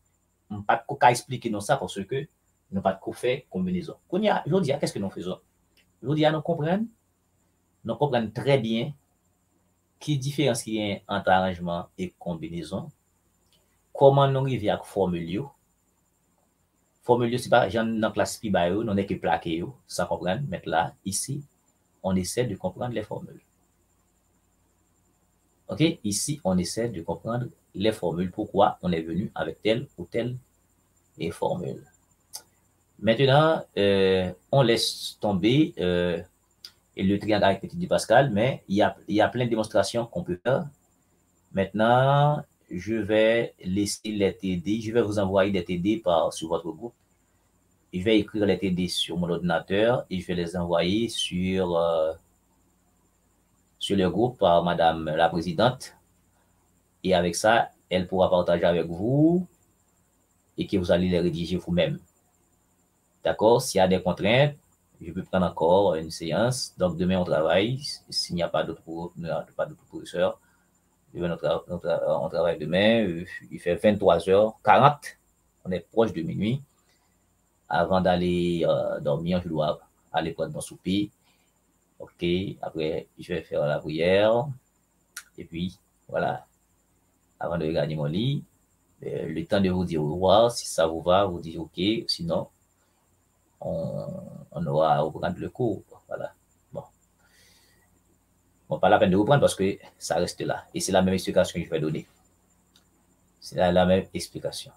on n'a pas de expliquer nous ça parce que nous n'avons pas de faire combinaison. Je dis, qu'est-ce que nous faisons? Je dis, nous comprenons très bien qui différence qu'il y a entre arrangement et combinaison. Comment nous arrivons à formuler. Formule, c'est pas, j'en dans classe pi ba yo, non est que plaqué yo, ça comprendre. Mais là, ici, on essaie de comprendre les formules. OK? Ici, on essaie de comprendre les formules. Pourquoi on est venu avec telle ou telle formule. Maintenant, on laisse tomber le triangle arithmétique de Pascal, mais il y a plein de démonstrations qu'on peut faire Maintenant, je vais laisser les TD. Je vais vous envoyer des TD sur votre groupe. Je vais écrire les TD sur mon ordinateur et je vais les envoyer sur le groupe par Madame la Présidente. Et avec ça, elle pourra partager avec vous et que vous allez les rédiger vous-même. D'accord? S'il y a des contraintes, je peux prendre encore une séance. Donc, demain, on travaille. S'il n'y a pas d'autres professeurs, on travaille demain. Il fait 23h40. On est proche de minuit. Avant d'aller dormir, je dois aller prendre mon souper. OK. Après, je vais faire la prière. Et puis, voilà. Avant de regarder mon lit, le temps de vous dire au revoir. Si ça vous va, vous dites OK. Sinon, on aura à reprendre le cours. Voilà. Bon, pas la peine de reprendre parce que ça reste là. Et c'est la même explication que je vais donner. C'est la même explication.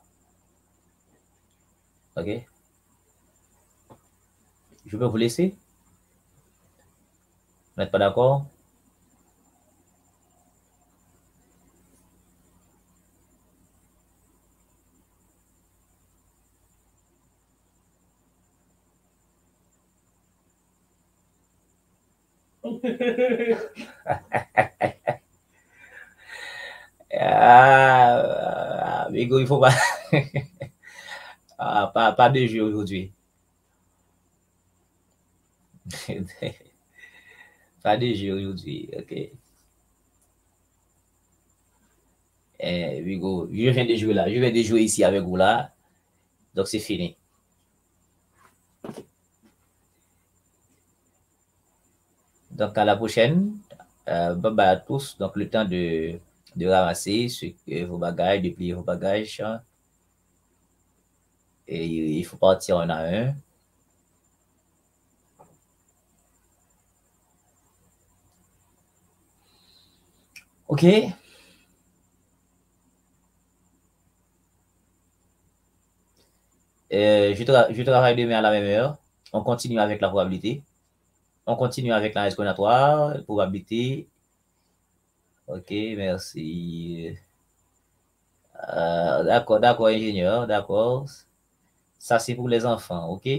OK? Je peux vous laisser? Vous n'êtes pas d'accord? Amigo, il faut pas. Pas de jeu aujourd'hui. Pas de jeu aujourd'hui, OK. Hugo, je viens de jouer là. Je viens de jouer ici avec vous là. Donc, c'est fini. Donc, à la prochaine. Bye bye à tous. Donc, le temps de ramasser vos bagages, de plier vos bagages. Et il faut partir un à un. OK. Je travaille demain à la même heure. On continue avec la probabilité. On continue avec la combinatoire, probabilité. OK, merci. D'accord, ingénieur, d'accord. Ça, c'est pour les enfants, OK?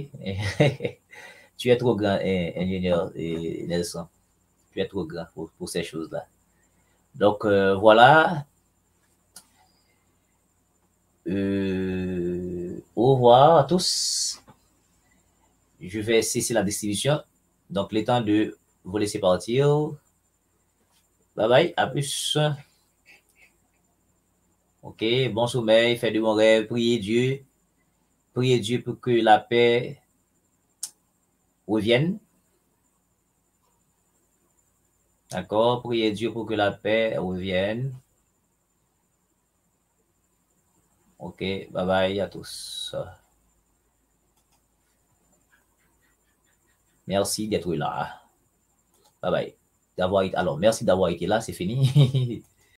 Tu es trop grand, ingénieur Nelson. Tu es trop grand pour ces choses-là. Donc, voilà. Au revoir à tous. Je vais cesser la distribution. Donc, le temps de vous laisser partir. Bye bye, à plus. OK, bon sommeil, faites de bons rêves, priez Dieu. Priez Dieu pour que la paix revienne. D'accord, priez Dieu pour que la paix revienne. OK, bye bye à tous. Merci d'être là. Bye bye. Alors, merci d'avoir été là, c'est fini.